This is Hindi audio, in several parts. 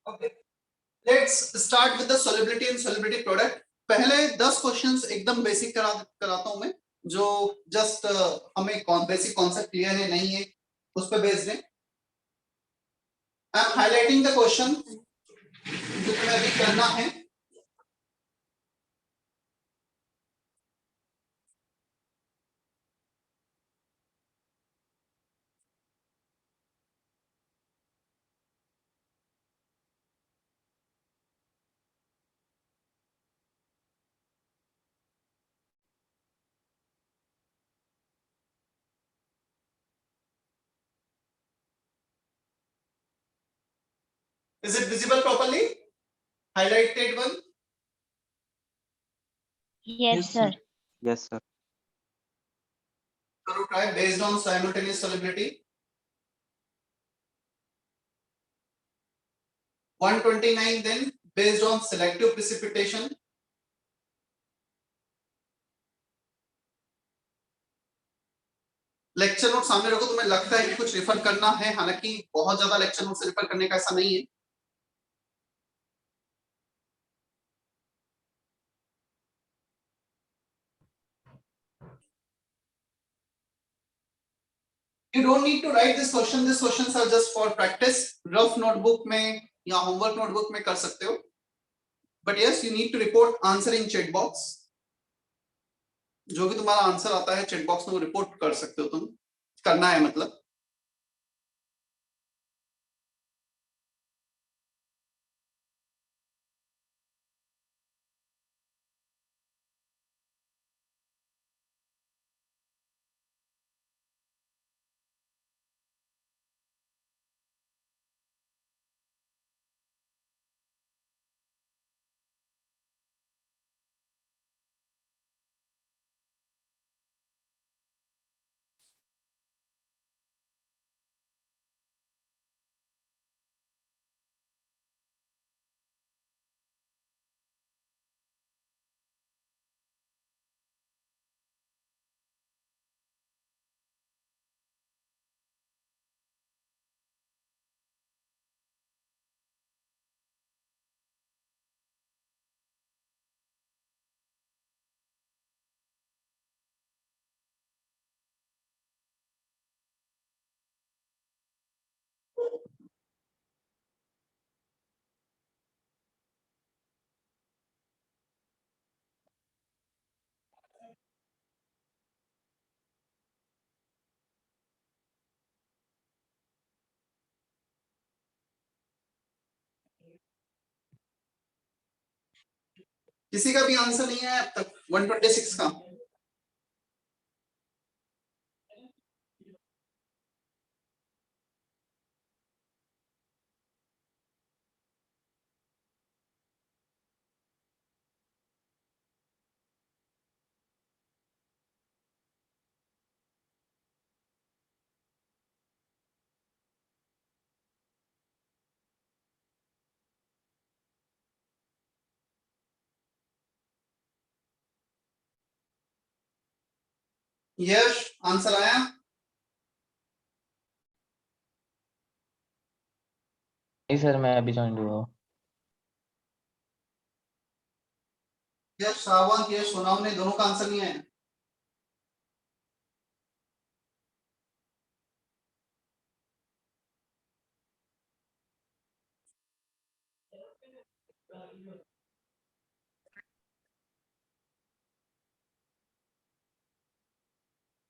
Okay. Let's start with the solubility and solubility product. पहले 10 क्वेश्चंस एकदम बेसिक कराता हूं मैं, जो जस्ट हमें बेसिक कॉन्सेप्ट क्लियर है नहीं है उस पर बेस्ड है. I am highlighting the question जो तुम्हें अभी करना है. Is it visible properly? Highlighted one? Yes, sir. Yes, sir. करो try based on simultaneous solubility. 129 then based on selective precipitation. Lecture note सामने रखो. तुम्हें लगता है कि कुछ रेफर करना है, हालांकि बहुत ज्यादा लेक्चर नोट से रेफर करने का ऐसा नहीं है. You don't need to write this question. These questions are just for practice. Rough notebook में या homework notebook में कर सकते हो. But yes, you need to report answer in chat box. जो भी तुम्हारा आंसर आता है चैट बॉक्स में वो रिपोर्ट कर सकते हो. तुम करना है मतलब. किसी का भी आंसर नहीं है अब तक 126 का. यश आंसर आया. नहीं सर, मैं अभी ज्वाइन हुआ. यश श्रावण यश सोनाम ने दोनों का आंसर नहीं आया.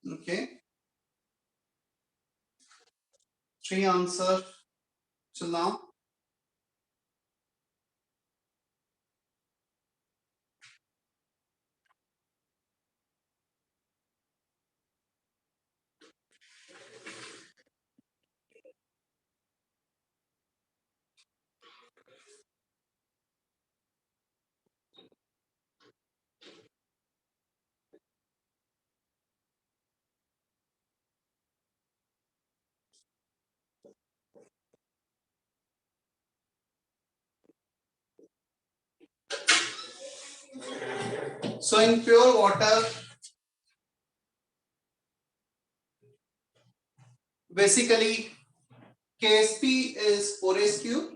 Okay. 3 answer till now. So in pure water, basically KSP is 4s cube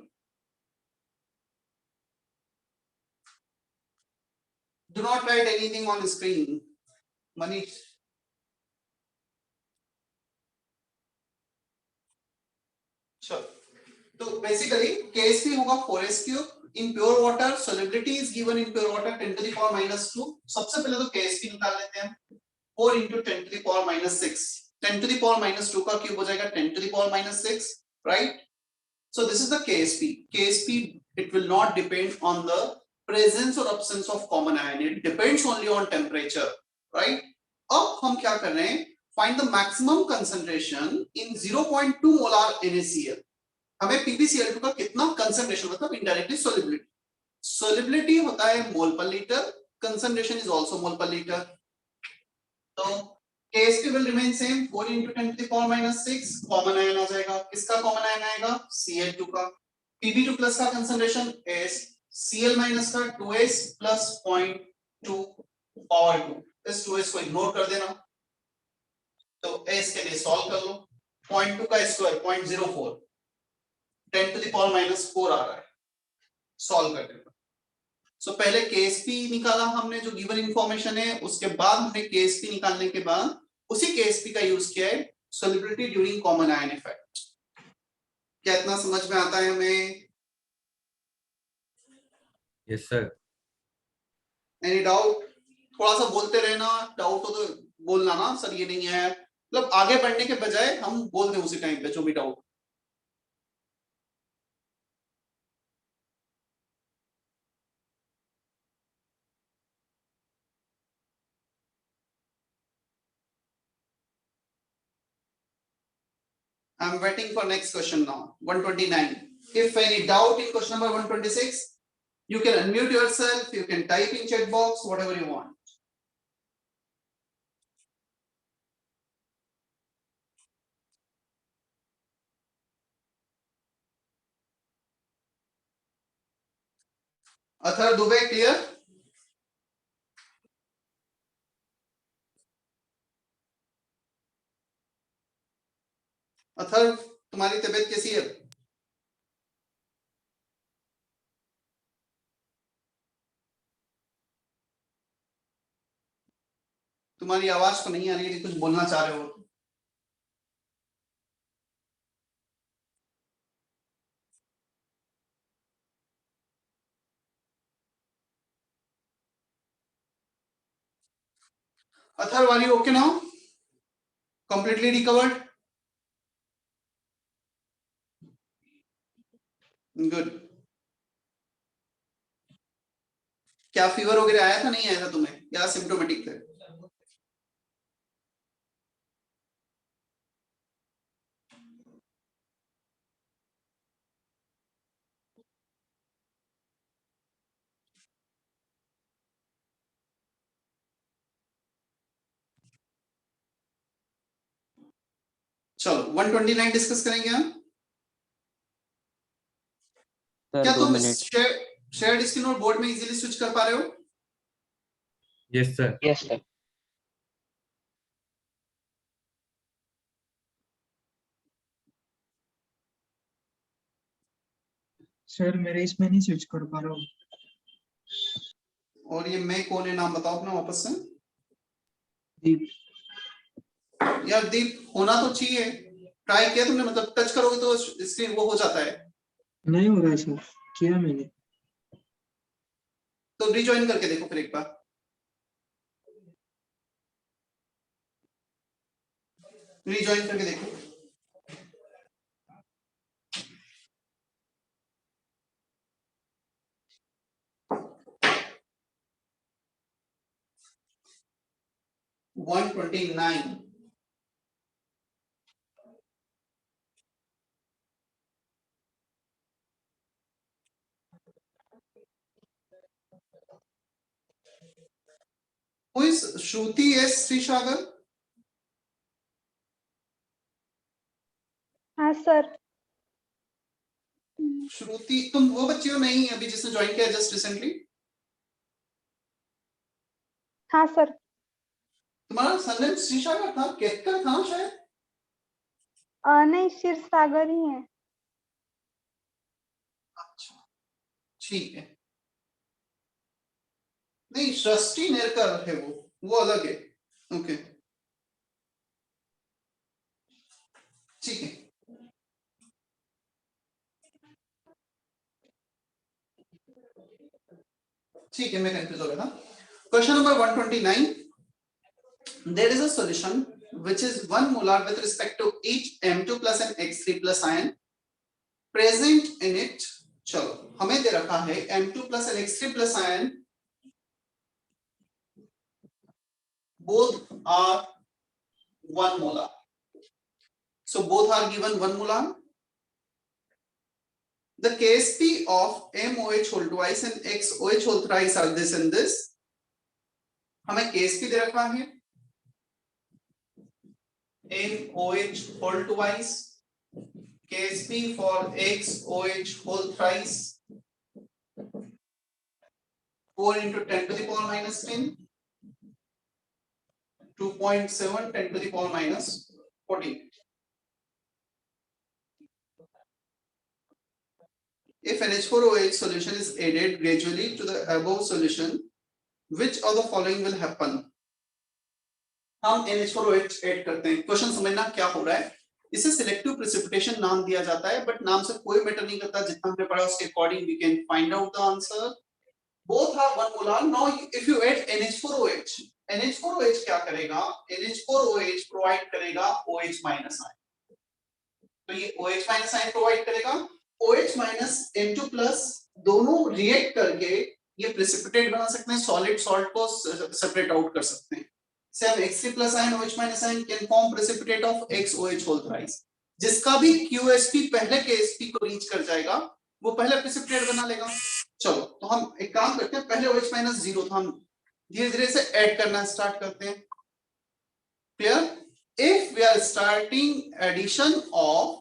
Do not write anything on screen. Manish. Sure. So basically KSP होगा 4s cube. In pure water solubility is given in pure water 10 to the power minus 2. सबसे पहले तो KSP निकाल लेते हैं. 4 into 10 to the power minus 6. 10 to the power minus 2 का क्यूब हो जाएगा 10 to the power minus 6, right? So this is the KSP. KSP, it will not depend on the presence or absence of common ion. It depends only on temperature, right? अब हम क्या कर रहे हैं? Find the maximum concentration in 0.2 molar NaCl. हमें PbCl2 का कितना concentration मतलब indirectly solubility. Solubility होता है mole per liter. Concentration is also mole per liter. तो KSP will remain same 4 into 10 to the power minus 6. Common ion आ जाएगा. किसका common ion आएगा? Cl2 का. Pb2 plus का concentration is Cl minus का 2s plus 0.2 power 2. इस 2s को इग्नोर कर देना. तो s के लिए सॉल्व कर लो. 0.2 का square 0.04. 10 to the power minus 4 आ रहा है. सॉल्व कर देना. सो पहले KSP निकाला हमने जो गिवन इंफॉर्मेशन है, उसके बाद हमने KSP निकालने के बाद उसी KSP का यूज किया है solubility during common ion effect. क्या इतना समझ में आता है हमें? Yes sir. Any doubt? थोड़ा सा बोलते रहना. डाउट हो तो बोलना ना सर ये नहीं है, मतलब आगे बढ़ने के बजाय हम बोल दें उसी टाइम पे जो भी doubt. I am waiting for next question now. 129. If any doubt in question number 126, you can unmute yourself, you can type in chat box, whatever you want. Athar Dubey, clear? Atharva, तुम्हारी तबीयत कैसी है? तुम्हारी आवाज तो नहीं आ रही है कि कुछ बोलना चाह रहे हो. Atharva, are you okay now? Completely recovered? Good. क्या फीवर वगैरह आया था, नहीं आया था तुम्हें, या सिम्टोमेटिक थे? चलो 129 डिस्कस करेंगे हम. सर क्या 2 तुम मिनट. शेयर्ड स्क्रीन और बोर्ड में इजीली स्विच कर पा रहे हो? Yes sir. Yes sir. Sir मेरे इसमें नहीं स्विच कर पा रहा हूँ. और ये मैं कौन है, नाम बताओ अपना वापस से. दीप. यार दीप होना तो चाहिए. ट्राई किया तुमने, मतलब टच करोगे तो स्क्रीन वो हो जाता है. नहीं हो रहा है सर. किया मैंने. तो रिजॉइन करके देखो फिर एक बार. रिजॉइन करके देखो. One 129. Who is Shruti S. Srishagar? हाँ सर. श्रुति, तुम वो बच्ची हो नहीं अभी जिसने ज्वाइन किया जस्ट रिसेंटली? हाँ सर. तुम्हारा सरनेम श्रीसागर था, केतकर था शायद. नहीं, क्षीर सागर ही है. अच्छा, ठीक है. नहीं, सृष्टि नेरकर है वो अलग है। ओके ठीक है। ठीक है, मैं कंफ्यूज हो गया था। Question number 129, there is a solution which is 1 molar with respect to each M2 plus and X3 plus ion present in it। चलो हमें दे रखा है M2 plus and X3 plus ion both are 1 molar, so both are given 1 molar। The Ksp of MOH whole twice and XOH whole thrice are this and this। हमें Ksp दे रखा है MOH whole twice, Ksp for XOH whole thrice 4 into 10 to the power minus 10, 2.7 10 to the power minus 14। If NH4OH solution is added gradually to the above solution, which of the following will happen? हम NH4OH ऐड करते हैं। क्वेश्चन समझना क्या हो रहा है। इसे सिलेक्टिव प्रेसिपिटेशन नाम दिया जाता है, बट नाम से कोई मैटर नहीं करता, जितना हमने पढ़ा उसके according we can find out the answer. Both are 1 molar. Now if you add NH4OH, NH4OH क्या करेगा? NH4OH प्रोवाइड करेगा OH माइनस आयन, तो ये OH माइनस आयन प्रोवाइड करेगा। OH माइनस M2 प्लस दोनों रिएक्ट करके ये प्रेसिपिटेट बना सकते हैं, सॉलिड सॉल्ट को सेपरेट आउट कर सकते हैं। Same X3 plus ion OH minus ion can form precipitate of XOH whole thrice. जिसका भी QSP पहले KSP को रीच कर जाएगा वो पहले प्रेसिपिटेट बना लेगा। चलो तो हम एक काम करते हैं, पहले OH माइनस 0 था, हम धीरे धीरे से ऐड करना स्टार्ट करते हैं। Clear? If we are starting addition of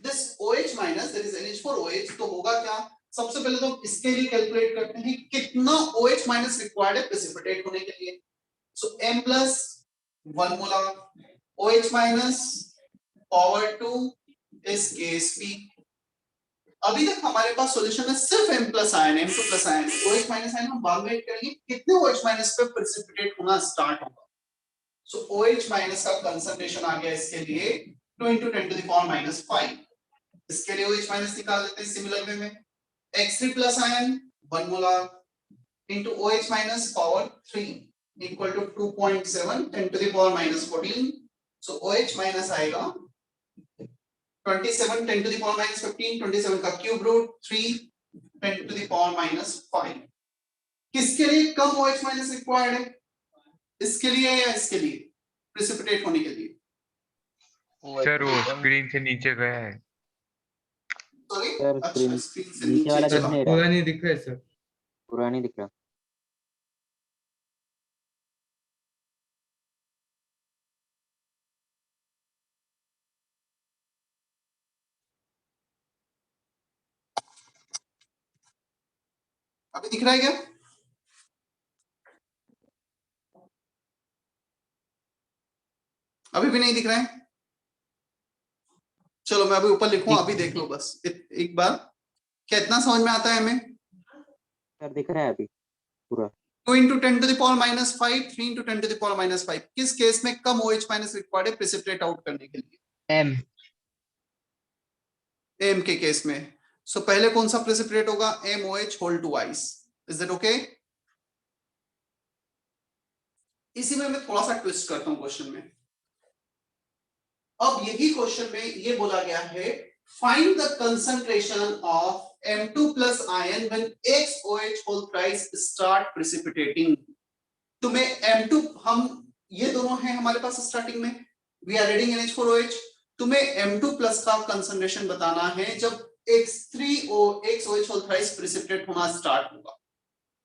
this OH minus there is NH4OH, तो होगा क्या? सबसे पहले तो इसके लिए कैलकुलेट करते हैं कितना OH माइनस रिक्वायर्ड है प्रेसिपिटेट होने के लिए। सो M plus 1 molar OH minus power 2 is KSP। अभी तक हमारे पास सॉल्यूशन में सिर्फ M plus ion, M2 plus ion, OH minus ion हम बाद में ऐड करेंगे। कितने OH माइनस पे प्रेसिपिटेट होना स्टार्ट होगा? सो OH माइनस का कंसंट्रेशन आ गया इसके लिए 2 into 10 to the power minus 5। इसके लिए OH माइनस निकाल लेते हैं सिमिलर वे में। X3 plus ion 1 molar into OH minus power 3 equal to 2.7 10 to the power minus 14। So OH minus आएगा 27 10 to the power minus 15, 27 का cube root 3 10 to the power minus 5। किसके लिए कम OH माइनस रिक्वायर्ड है? इसके लिए या इसके लिए प्रेसिपिटेट होने के लिए? सर वो स्क्रीन से नीचे गया है। सॉरी, सर, अच्छा स्क्रीन स्क्रीन से नीचे वाला नीचे दिख चला। नहीं पूरा रहा, नहीं दिख रहा है सर। पूरा नहीं दिख रहा। अभी दिख रहा है क्या? अभी भी नहीं दिख रहा है? चलो मैं अभी ऊपर लिखूं, अभी देख लो बस एक बार। क्या इतना समझ में आता है हमें? सर दिख रहा है अभी पूरा। 2 into 10 to the power minus 5, 3 into 10 to the power minus 5। किस केस में कम OH माइनस रिक्वायर्ड है प्रेसिपिटेट आउट करने के लिए? M M के केस में। सो पहले कौन सा प्रेसिपिटेट होगा? MOH whole twice। Is that okay? इसी में मैं थोड़ा सा ट्विस्ट करता हूं क्वेश्चन में। अब यही क्वेश्चन में ये बोला गया है find the concentration of M2 plus ion when XOH whole thrice start precipitating। तुम्हें M2, हम ये दोनों हैं हमारे पास स्टार्टिंग में, वी आर एडिंग NH4OH। तुम्हें M2 प्लस का कंसंट्रेशन बताना है जब XOH whole thrice precipitate होना स्टार्ट होगा।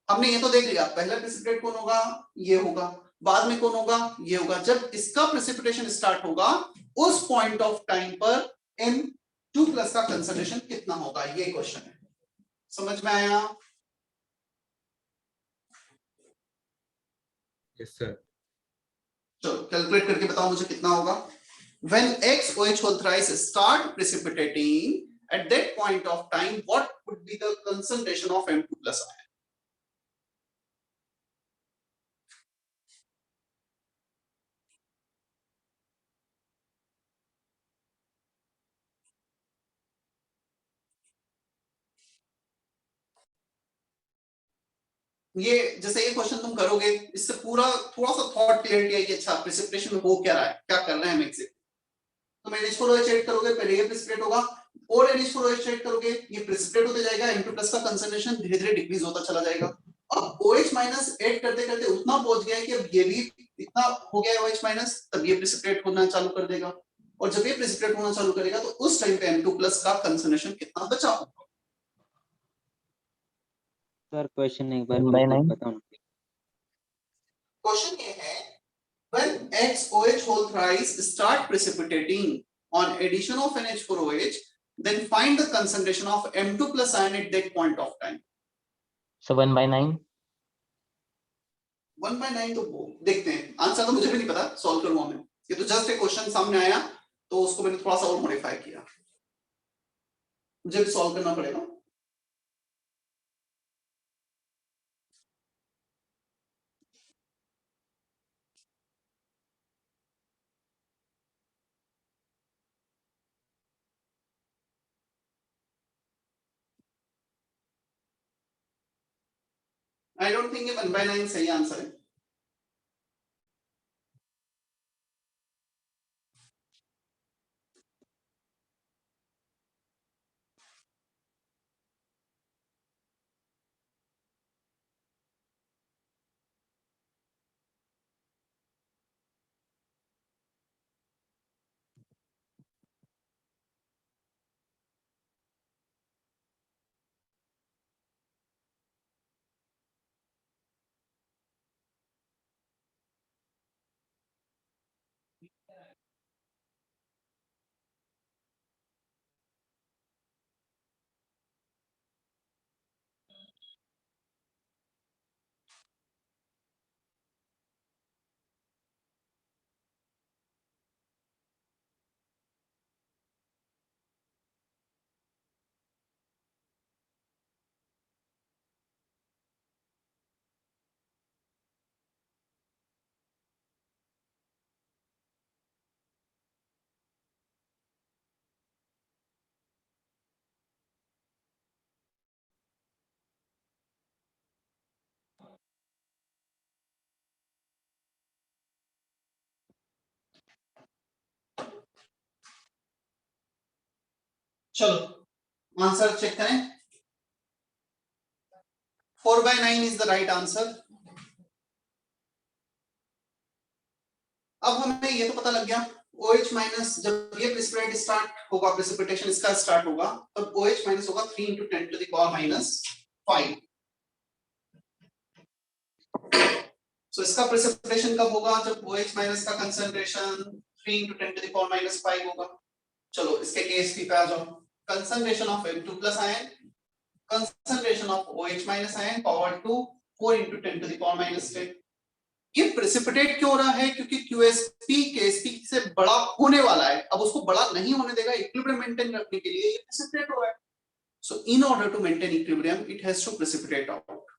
हमने ये तो देख लिया, पहला प्रेसिपिटेट कौन होगा? ये होगा। बाद में कौन होगा? ये होगा। जब इसका प्रेसिपिटेशन स्टार्ट होगा उस पॉइंट ऑफ टाइम पर M2 प्लस का कंसंट्रेशन कितना होगा? ये क्वेश्चन है। समझ में आया? Yes sir. चलो कैलकुलेट करके बताओ मुझे कितना होगा। When XOH whole thrice start precipitating, at that point of time, what would be the concentration of M2 plus ion? ये जैसे ये क्वेश्चन तुम करोगे, इससे पूरा थोड़ा सा थॉट क्लियरिटी आएगी, अच्छा प्रेसिपिटेशन में हो क्या रहा है, क्या कर रहे हैं हम एग्जैक्ट। तुम NH4OH ऐड करोगे, पहले ये प्रेसिपिटेट होगा, और NH4OH ऐड करोगे, ये प्रेसिपिटेट होते जाएगा, N2+ का कंसंट्रेशन धीरे धीरे डिक्रीज होता चला जाएगा। अब OH- ऐड करते करते उतना पहुंच गया है कि अब ये भी इतना हो गया है OH-, तब ये प्रेसिपिटेट होना चालू कर देगा, और जब ये प्रेसिपिटेट होना चालू करेगा तो उस टाइम पे N2+ का कंसंट्रेशन कितना बचा होगा। सर क्वेश्चन एक बार 1 by फिर 9 बताओ। क्वेश्चन ये है, when XOH whole thrice start precipitating on addition of NH4OH, then find the concentration of M2+ ion at that point of time. so 1 by 9 1/9 तो देखते हैं, आंसर तो मुझे भी नहीं पता, सॉल्व करूंगा मैं, ये तो जस्ट एक क्वेश्चन सामने आया तो उसको मैंने थोड़ा सा और मॉडिफाई किया, मुझे भी सॉल्व करना पड़ेगा। आई डोंट थिंक ये 1/9 सही आंसर है। चलो आंसर चेक करें, 4/9 इज द राइट आंसर। अब हमें ये तो पता लग गया, OH- जब ये प्रेसिपिटेट स्टार्ट होगा, प्रेसिपिटेशन इसका स्टार्ट होगा, तब OH- होगा 3 × 10⁻⁵। सो इसका प्रेसिपिटेशन कब होगा, जब OH- का कंसंट्रेशन 3 × 10⁻⁵ होगा। चलो इसके केस पे आ जाओ, concentration of M2+ ion, concentration of OH- ion power 2 4 × 10⁻⁻10। ये प्रेसिपिटेट क्यों हो रहा है, क्योंकि QSP KSP से बड़ा होने वाला है, अब उसको बड़ा नहीं होने देगा, इक्विलिब्रियम मेंटेन रखने के लिए ये प्रेसिपिटेट हो रहा है। So in order to maintain equilibrium it has to precipitate out,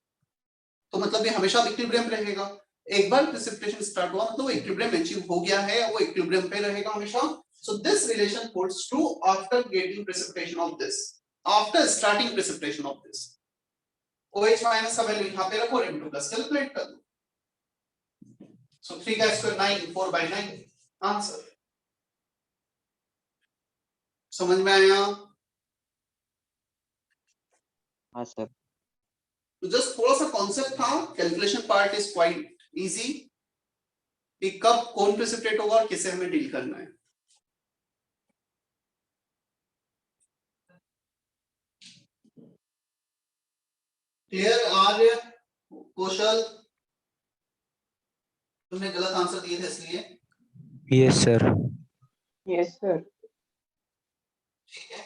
तो मतलब ये हमेशा इक्विलिब्रियम रहेगा। एक बार प्रेसिपिटेशन स्टार्ट हुआ मतलब वो इक्विलिब्रियम अचीव हो गया है, वो इक्विलिब्रियम पे रहेगा हमेशा। So this relation holds true after getting precipitation of this, after starting precipitation of this. OH- का वैल्यू यहां पे रखो और M2+ कैलकुलेट कर दो। So 3 का स्क्वायर 9, 4/9 आंसर। समझ में आया? हाँ सर। तो जस्ट थोड़ा सा कॉन्सेप्ट था, calculation part is quite easy, कि कब कौन प्रेसिपिटेट होगा और किसे हमें डील करना है। क्लियर? आर्य, कौशल, तुमने गलत आंसर दिए थे इसलिए। Yes sir. Yes sir. ठीक है,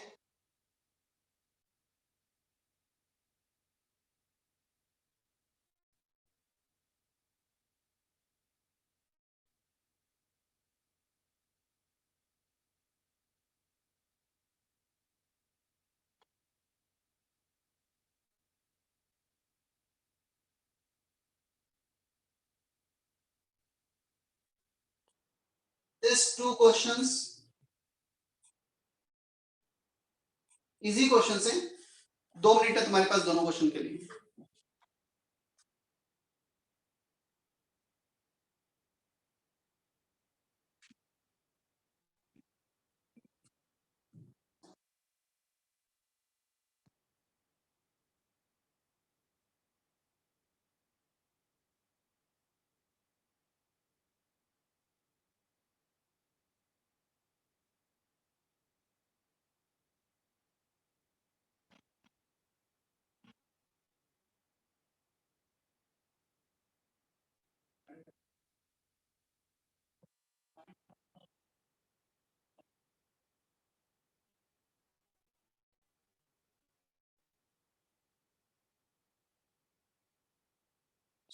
दिस 2 क्वेश्चंस इजी क्वेश्चंस हैं, 2 मिनट है तुम्हारे पास दोनों क्वेश्चन के लिए।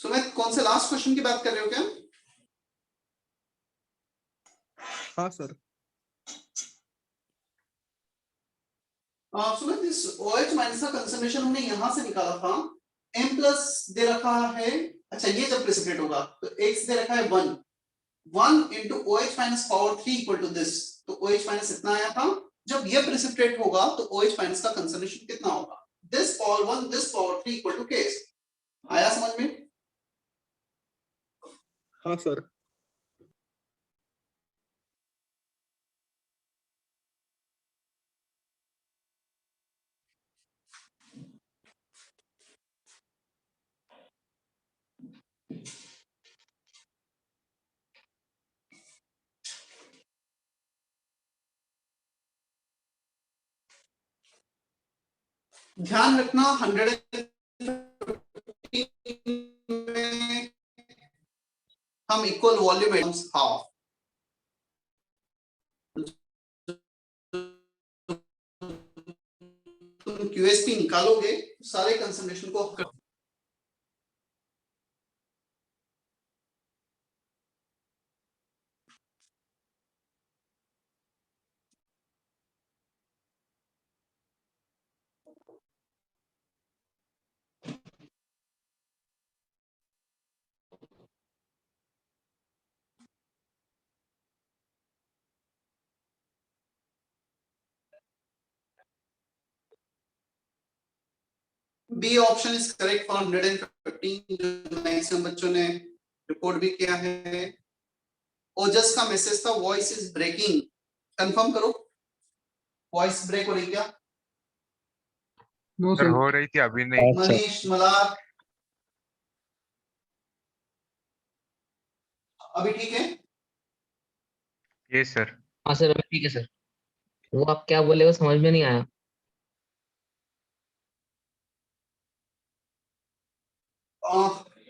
सुमित कौन से लास्ट क्वेश्चन की बात कर रहे हो क्या? हाँ सर। सुमित इस OH माइनस का कंसंट्रेशन हमने यहां से निकाला था, M प्लस दे रखा है। अच्छा ये जब प्रेसिपिटेट होगा तो X दे रखा है 1 into OH minus power 3 equal to this, तो OH minus इतना आया था। जब ये प्रेसिपिटेट होगा तो OH minus का कंसंट्रेशन कितना होगा? this power 1 this power 3 equal to K। आया समझ में? हाँ सर। ध्यान रखना 115 में हम इक्वल वॉल्यूम एटम्स हाफ, तुम QSP निकालोगे सारे कंसंट्रेशन को B option is correct for 115 जो मैक्सिमम बच्चों ने रिपोर्ट भी किया है। ओजस का मैसेज था वॉइस इज ब्रेकिंग, कंफर्म करो वॉइस ब्रेक हो रही क्या? No sir sir. हो रही थी, अभी नहीं। मनीष मलार अभी ठीक है? ये सर। हाँ सर, अभी ठीक है सर। वो आप क्या बोले वो समझ में नहीं आया।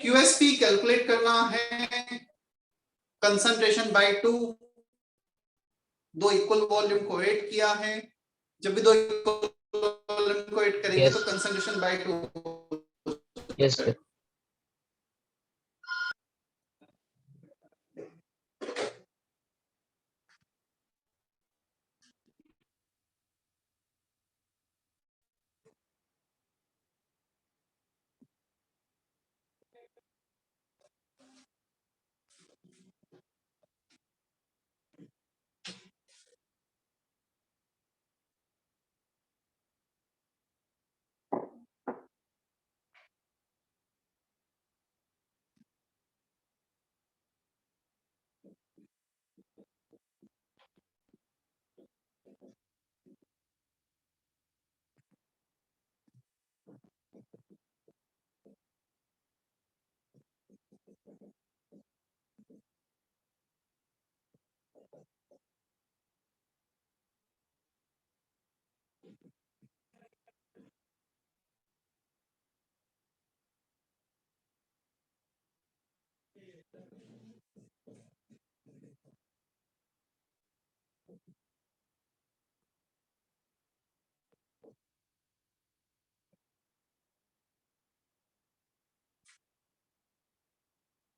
QSP कैलकुलेट करना है कंसंट्रेशन बाय 2, दो इक्वल वॉल्यूम को ऐड किया है। जब भी दो इक्वल वॉल्यूम को ऐड करेंगे Yes. तो concentration by 2। Yes sir.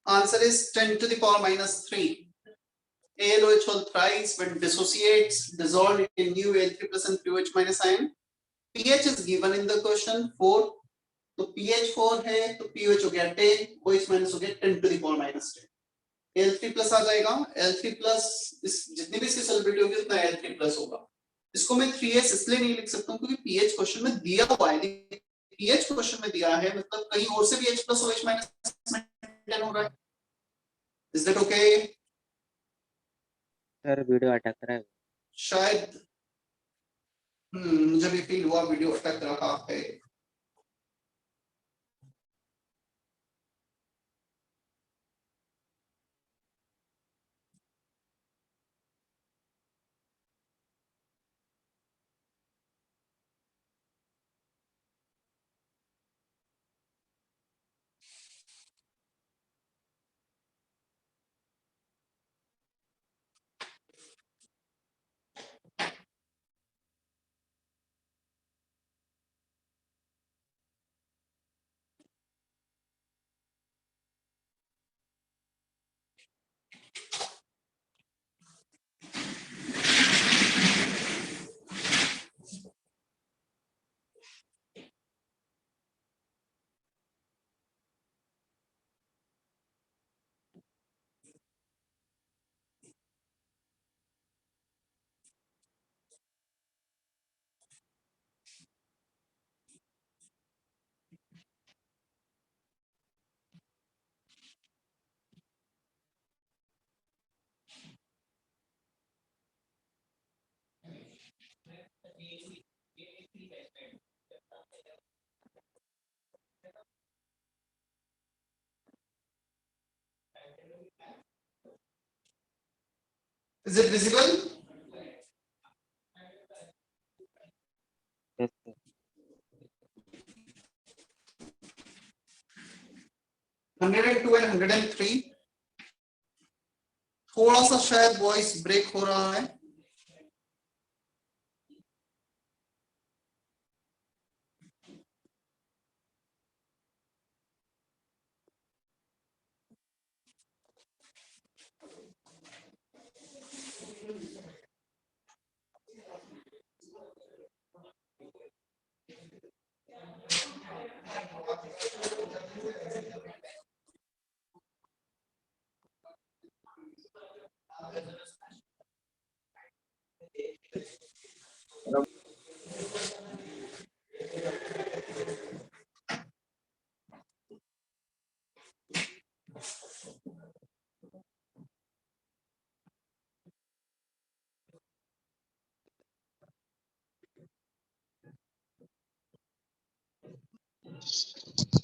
Answer is 10 to the power minus 3. ALOH whole thrice when dissociates dissolved in new Al3 plus and POH minus ion. pH is given in the question 4, तो pH 4 है तो pH हो गया 10, OH minus हो गया 10 to the power minus 10। Al3 plus आ जाएगा, Al3 plus इस जितनी भी इसकी solubility होगी उतना Al3 plus होगा। इसको मैं 3s इसलिए नहीं लिख सकता हूँ क्योंकि pH क्वेश्चन में दिया हुआ है, pH क्वेश्चन में दिया है मतलब कहीं और से भी H plus OH minus maintain हो रहा है। Is that okay? Sir video अटक रहा है। शायद मुझे भी फील हुआ वीडियो अटक रहा है। Is it visible? Yes, sir. 102 and 103 थोड़ा सा शायद वॉइस ब्रेक हो रहा है.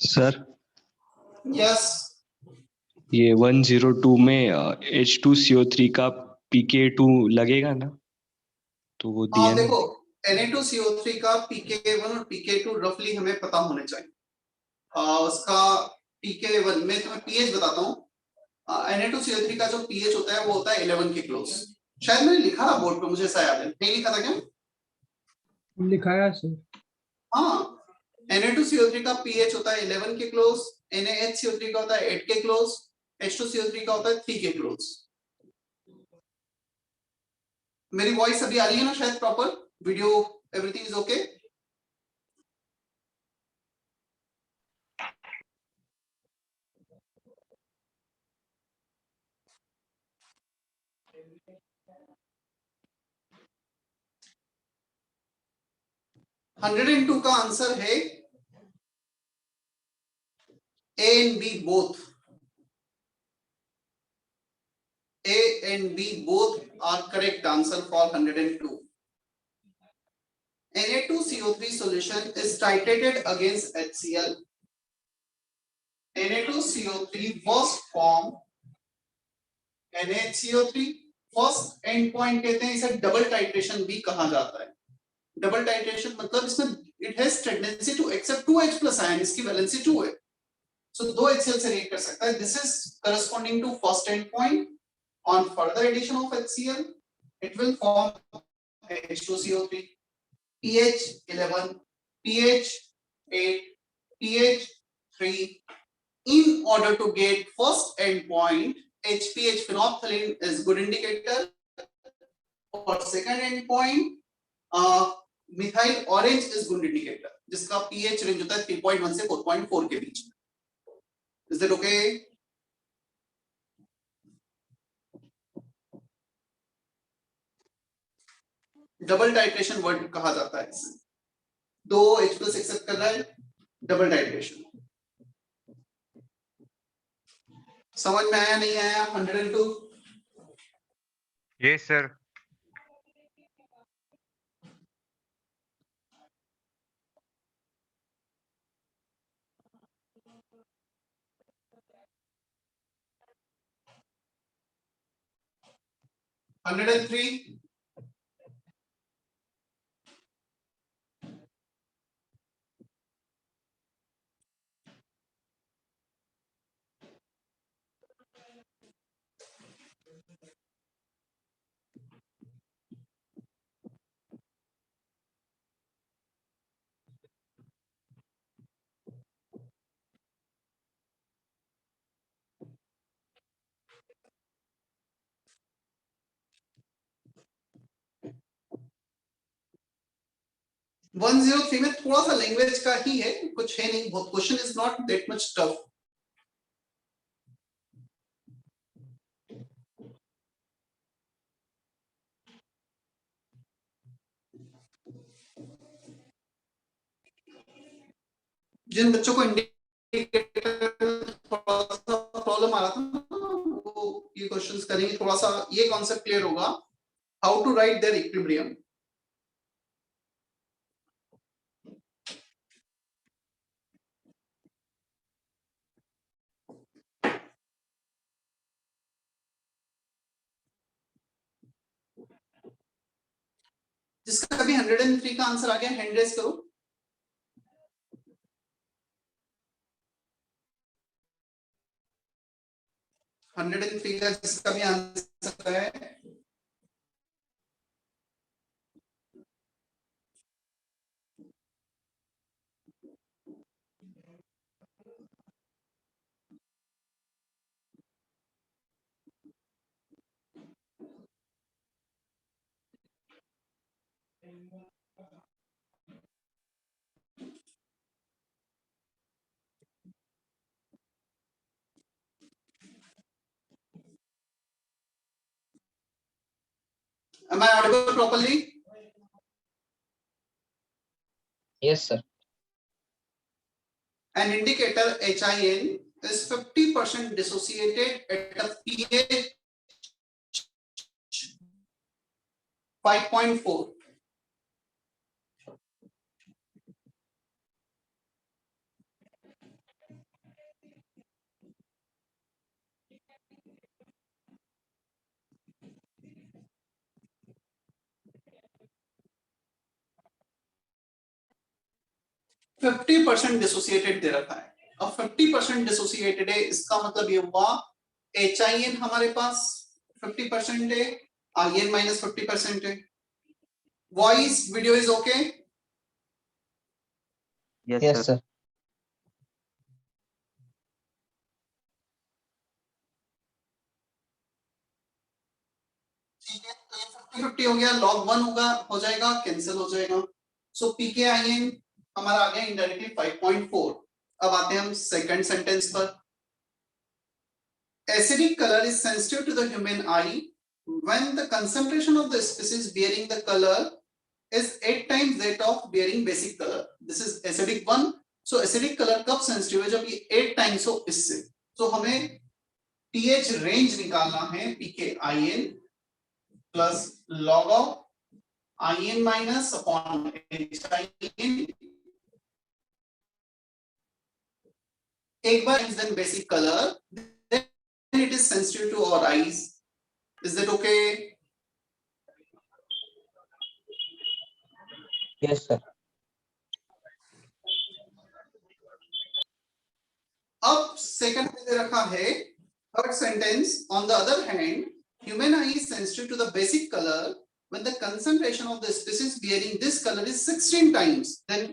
सर यस, ये 102 में H2CO3 का pK2 लगेगा ना? तो वो दिया ना? देखो Na2CO3 का pK1 और pK2 रफली हमें पता होने चाहिए. उसका pK1 में तुम्हें pH बताता हूँ. Na2CO3 का जो pH होता है वो होता है 11 के क्लोज. शायद मैंने लिखा था बोर्ड पे, मुझे ऐसा याद है. नहीं लिखा था क्या? लिखाया सर. हाँ, Na2CO3 का pH होता है 11 के क्लोज, NaHCO3 का होता है 8 के क्लोज, H2CO3 का होता है 3 के क्लोज. मेरी वॉइस अभी आ रही है ना शायद proper? Video everything is okay? Hundred and two का आंसर है A and B both. A and B both are correct answer for 102. Na2CO3 solution is titrated against HCl. Na2CO3 first form NaCO3 first end point कहते हैं, इसे डबल टाइट्रेशन भी कहा जाता है. डबल टाइट्रेशन मतलब इसमें it has tendency to accept 2H plus ion, इसकी वैलेंसी 2 है, सो 2 HCl से रिएक्ट कर सकता है. This is corresponding to first end point. On further addition of HCl, it will form H2CO3, pH 11, pH 8, pH 3. In order to get first end point, HPH phenolphthalein is good indicator. For second end point, methyl orange is good indicator, जिसका pH रेंज होता है 3.1 से 4.4 के बीच. Is that okay? Double titration word कहा जाता है इसे. 2 H प्लस एक्सेप्ट कर रहा है, डबल टाइट्रेशन. समझ में आया नहीं आया? 102. Yes sir. Hundred and three. One zero three में थोड़ा सा लैंग्वेज का ही है, कुछ है नहीं बहुत. Question is not that much tough. जिन बच्चों को इंडिकेटर थोड़ा सा प्रॉब्लम आ रहा था वो ये क्वेश्चंस करेंगे, थोड़ा सा ये कॉन्सेप्ट क्लियर होगा. How to write their equilibrium. जिसका भी 103 का आंसर आ गया हैंड रेज करो। 103 का जिसका भी आंसर है। Am I audible properly? Yes, sir. An indicator HIN is 50% dissociated at a pH 5.4. Fifty percent dissociated दे रखा है। अब 50% डिसोसिएटेड है, इसका मतलब ये हुआ HIN हमारे पास 50% है, IN माइनस 50% है। Voice video is okay? Yes, Yes, sir. sir. ठीक है, तो ये 50-50 हो गया, log 1 होगा, हो जाएगा, कैंसिल हो जाएगा। सो PKIN हमारा आ गया इनडायरेक्टली 5.4। अब आते हैं हम सेकंड सेंटेंस पर। Acidic color is sensitive to the human eye when the concentration of the species bearing the color is 8 times that of bearing basic color. This is acidic one. So acidic color कब sensitive है? जब ये 8 times हो इससे। तो हमें pH range निकालना है PKIN plus log of IN minus upon HIN। एक बार then basic color, then it is sensitive to our eyes. Is that okay? Yes, sir. अब सेकंड में दे रखा है third sentence, on the other hand human eye is sensitive to the basic color when the concentration of the species bearing this color is 16 times, then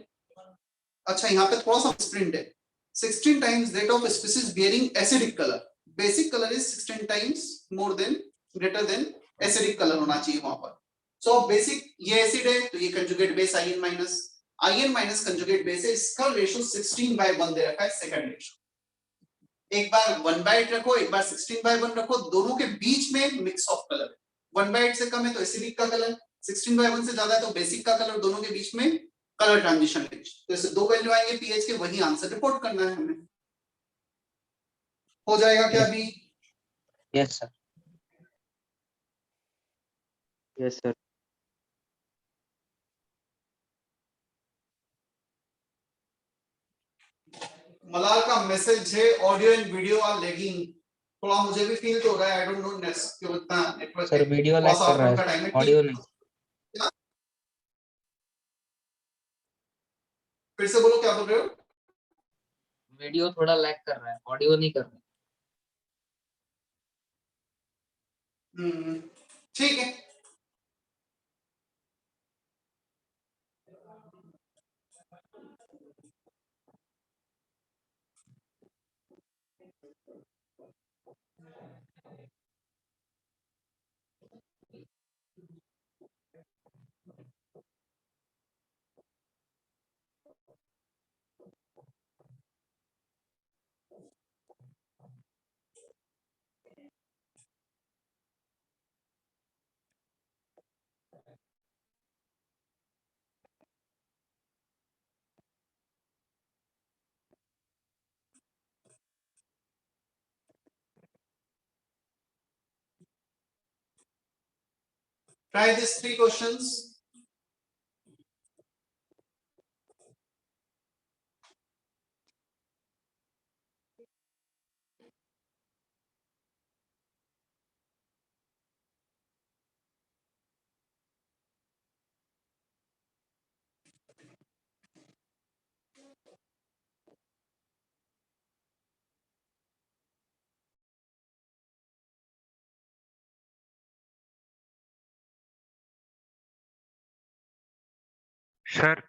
अच्छा यहाँ पे थोड़ा सा स्प्रिंट है, 16 times that of species bearing acidic color, basic color is 16 times more than greater than acidic color होना चाहिए वहां पर। सो बेसिक ये एसिड है तो ये conjugate base IN minus conjugate base है, इसका रेशियो 16/1 दे रखा है सेकंड रेशियो। एक बार 1/8 रखो, एक बार 16/1 रखो, दोनों के बीच में मिक्स ऑफ कलर। 1/8 से कम है तो एसिडिक का कलर, 16/1 से ज्यादा है तो बेसिक का कलर, दोनों के बीच में कलर ट्रांजिशन रेंज। तो ऐसे दो वैल्यू आएंगे पीएच के, वही आंसर रिपोर्ट करना है हमें। हो जाएगा क्या अभी? Yes, sir. Yes, sir. मलाल का मैसेज है audio and video are lagging. थोड़ा मुझे भी फील तो हो रहा है, आई डोंट नो नेक्स्ट क्यों इतना नेटवर्क Sir, video lag कर रहा है, audio नहीं। फिर से बोलो, क्या बोल रहे हो? वीडियो थोड़ा लैग कर रहा है, ऑडियो नहीं कर रहा। ठीक है। Try these three questions. Sir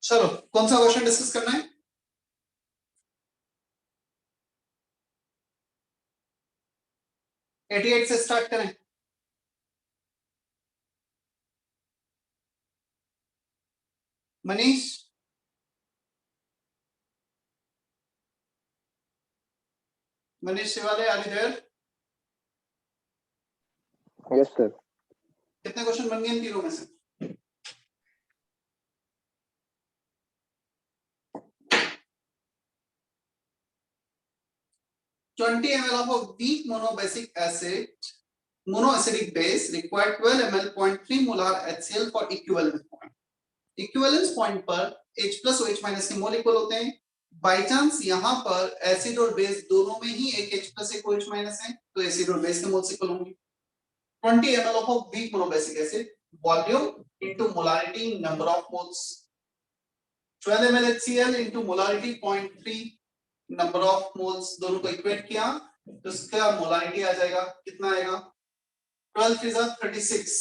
चलो कौन सा क्वेश्चन डिस्कस करना है? एटी एट से स्टार्ट करें। Manish, Manish Shivale, are you there? Yes sir. कितने क्वेश्चन बन गए इन तीनों में से? 20 ml of a weak monoacidic base require 12 ml 0.3 molar HCl for equivalence point. Equivalence point पर H प्लस OH माइनस के मोल इक्वल होते हैं। बाय चांस यहाँ पर एसिड और बेस दोनों में ही एक H प्लस एक OH माइनस है, तो एसिड और बेस के मोल्स इक्वल होंगे। 20 ml of a weak monoबेसिक acid, volume into molarity, number of moles. 12 ml HCl into molarity 0.3, number of moles, दोनों को इक्वेट किया तो इसका मोलारिटी आ जाएगा, कितना आएगा? 12 is 36,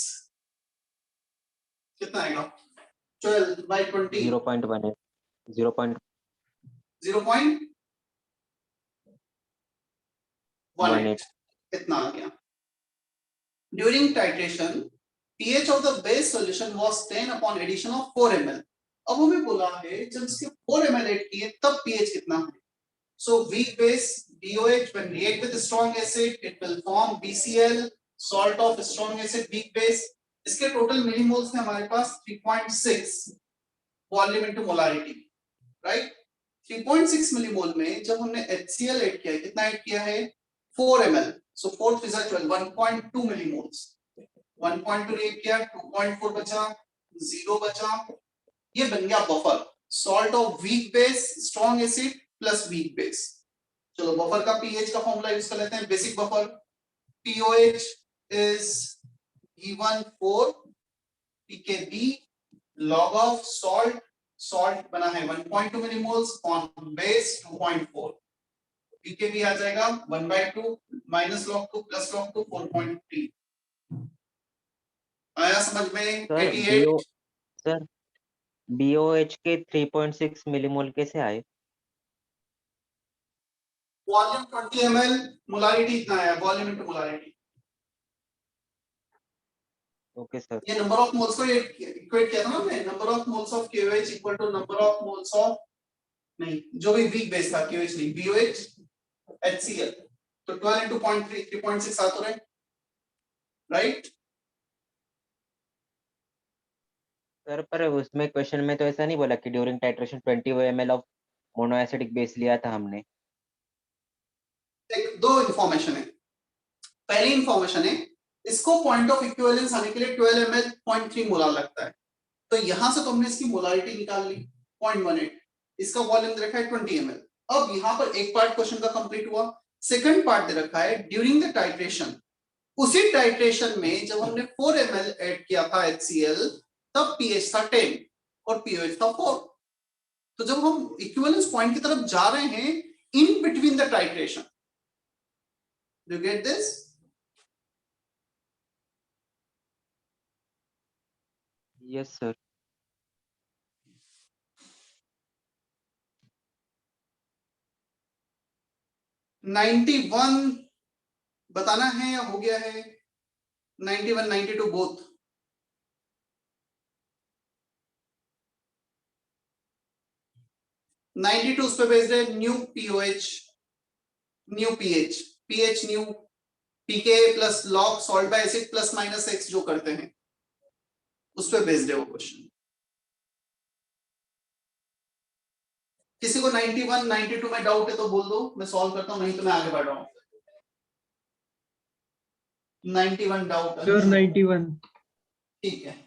कितना आएगा? 12 by 20 0.18 0.18 0.18 इतना आ गया। During titration, pH of the base solution was 10 upon addition of 4 ml. अब हमें बोला है जब इसके 4 ml ऐड किए तब pH कितना है? So weak base BOH when react with strong acid it will form BCl, salt of strong acid weak base. इसके टोटल मिलीमोल्स थे हमारे पास 3.6 volume into molarity, right? 3.6 millimole में जब हमने HCl ऐड किया है, कितना ऐड किया है? 4 ml. So 4 is 12, 1.2 millimoles. 1.2 add किया, 2.4 बचा, 0 बचा, ये बन गया buffer. Salt of weak base, strong acid plus weak base. चलो बफर का पीएच का फॉर्मूला यूज कर लेते हैं, basic buffer POH is given for pKb log of salt बना है 1.2 मिलीमोल्स on base 2.4, pKb आ जाएगा 1/2 minus log 2 plus log 2 4.3। आया समझ में? 88 सर BOH के 3.6 मिलीमोल कैसे आए? वॉल्यूम 20 ml, मोलारिटी इतना आया, volume into molarity. Okay sir. ये नंबर ऑफ मोल्स को इक्वेट किया था ना हमने, number of moles of KOH equal to number of moles of, नहीं जो भी वीक बेस था KOH नहीं, BOH HCl, तो 12 into 0.3 3.6 आ तो रहे, राइट? सर पर उसमें क्वेश्चन में तो ऐसा नहीं बोला कि during titration 20 ml of monoacidic base लिया था हमने। दो इंफॉर्मेशन है। पहली इंफॉर्मेशन है इसको पॉइंट ऑफ इक्विवेलेंस आने के लिए 12 ml 0.3 मोलार लगता है, तो यहां से तो हमने इसकी मोलारिटी निकाल ली 0.18, इसका वॉल्यूम दे रखा है 20 ml। अब यहां पर एक पार्ट क्वेश्चन का कंप्लीट हुआ, सेकंड पार्ट दे रखा है ड्यूरिंग द टाइट्रेशन। उसी टाइट्रेशन में जब हमने 4 ml ऐड किया था HCl तब pH था 10 और pOH था 4। तो जब हम इक्विवेलेंस पॉइंट की तरफ जा रहे हैं in between the titration, do you get this? Yes sir. Ninety one बताना है या हो गया है? 91 92 बोथ? नाइन्टी टू उस पे बेस्ड है, new POH new pH new pK plus log salt by acid plus minus X जो करते हैं उस पे बेस्ड है वो क्वेश्चन। किसी को 91 92 में डाउट है तो बोल दो, मैं सॉल्व करता हूं, नहीं तो मैं आगे बढ़ रहा हूं। 91 डाउट सर 91। ठीक है।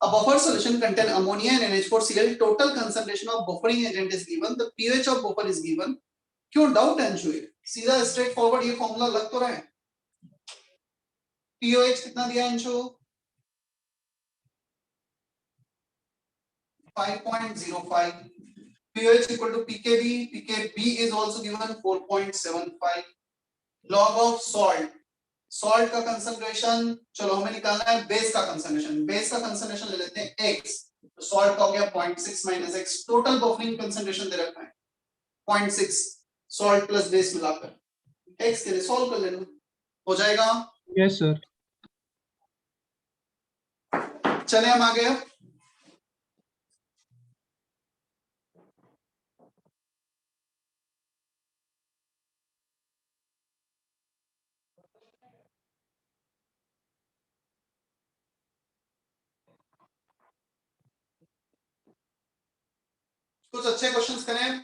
A buffer solution contain ammonia and NH4Cl. Total concentration of buffering agent is given. The pH of buffer is given. क्यों डाउट अंशु है? सीधा स्ट्रेट फॉरवर्ड ये फॉर्मूला लग तो रहा है। pOH कितना दिया Anshu? 5.05. pOH equal to pKb. pKb is also given 4.75. Log of salt. Salt का कंसंट्रेशन, चलो हमें निकालना है बेस का कंसंट्रेशन। बेस का कंसंट्रेशन ले लेते हैं x, तो सॉल्ट का हो गया 0.6 minus x। Total buffering concentration दे रखा है 0.6 सॉल्ट प्लस बेस मिलाकर। x के लिए सॉल्व कर लेना, हो जाएगा। Yes sir. चले हम आगे। कुछ अच्छे क्वेश्चंस करें।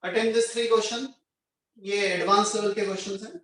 अटेम्प्ट दिस 3 क्वेश्चन, ये एडवांस लेवल के क्वेश्चंस हैं।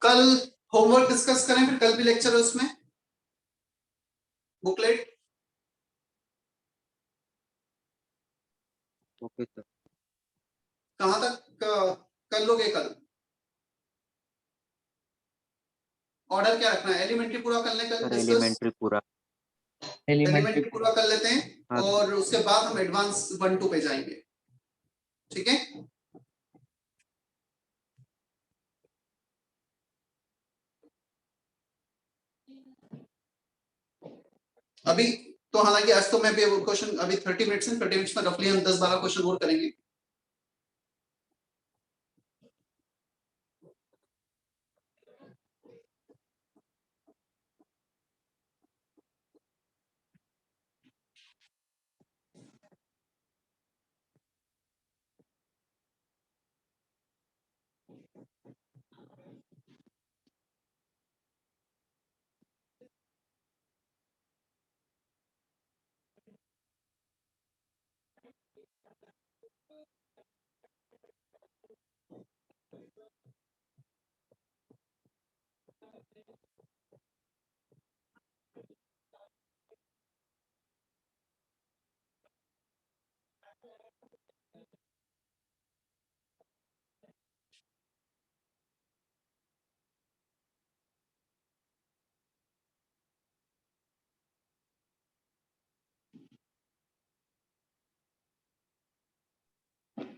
कल होमवर्क डिस्कस करें, फिर कल भी लेक्चर है उसमें, बुकलेट। Okay sir. कहां तक कर लोगे कल? ऑर्डर क्या रखना है? एलिमेंट्री पूरा कर लें कल, सर डिस्कस एलिमेंट्री पूरा। एलिमेंट्री पूरा कर लेते हैं, हाँ। और उसके बाद हम एडवांस 1 2 पे जाएंगे, ठीक है? अभी तो हालांकि आज तो मैं भी क्वेश्चन अभी 30 मिनट्स हैं, 30 मिनट्स में रफली हम 10 12 क्वेश्चन और करेंगे।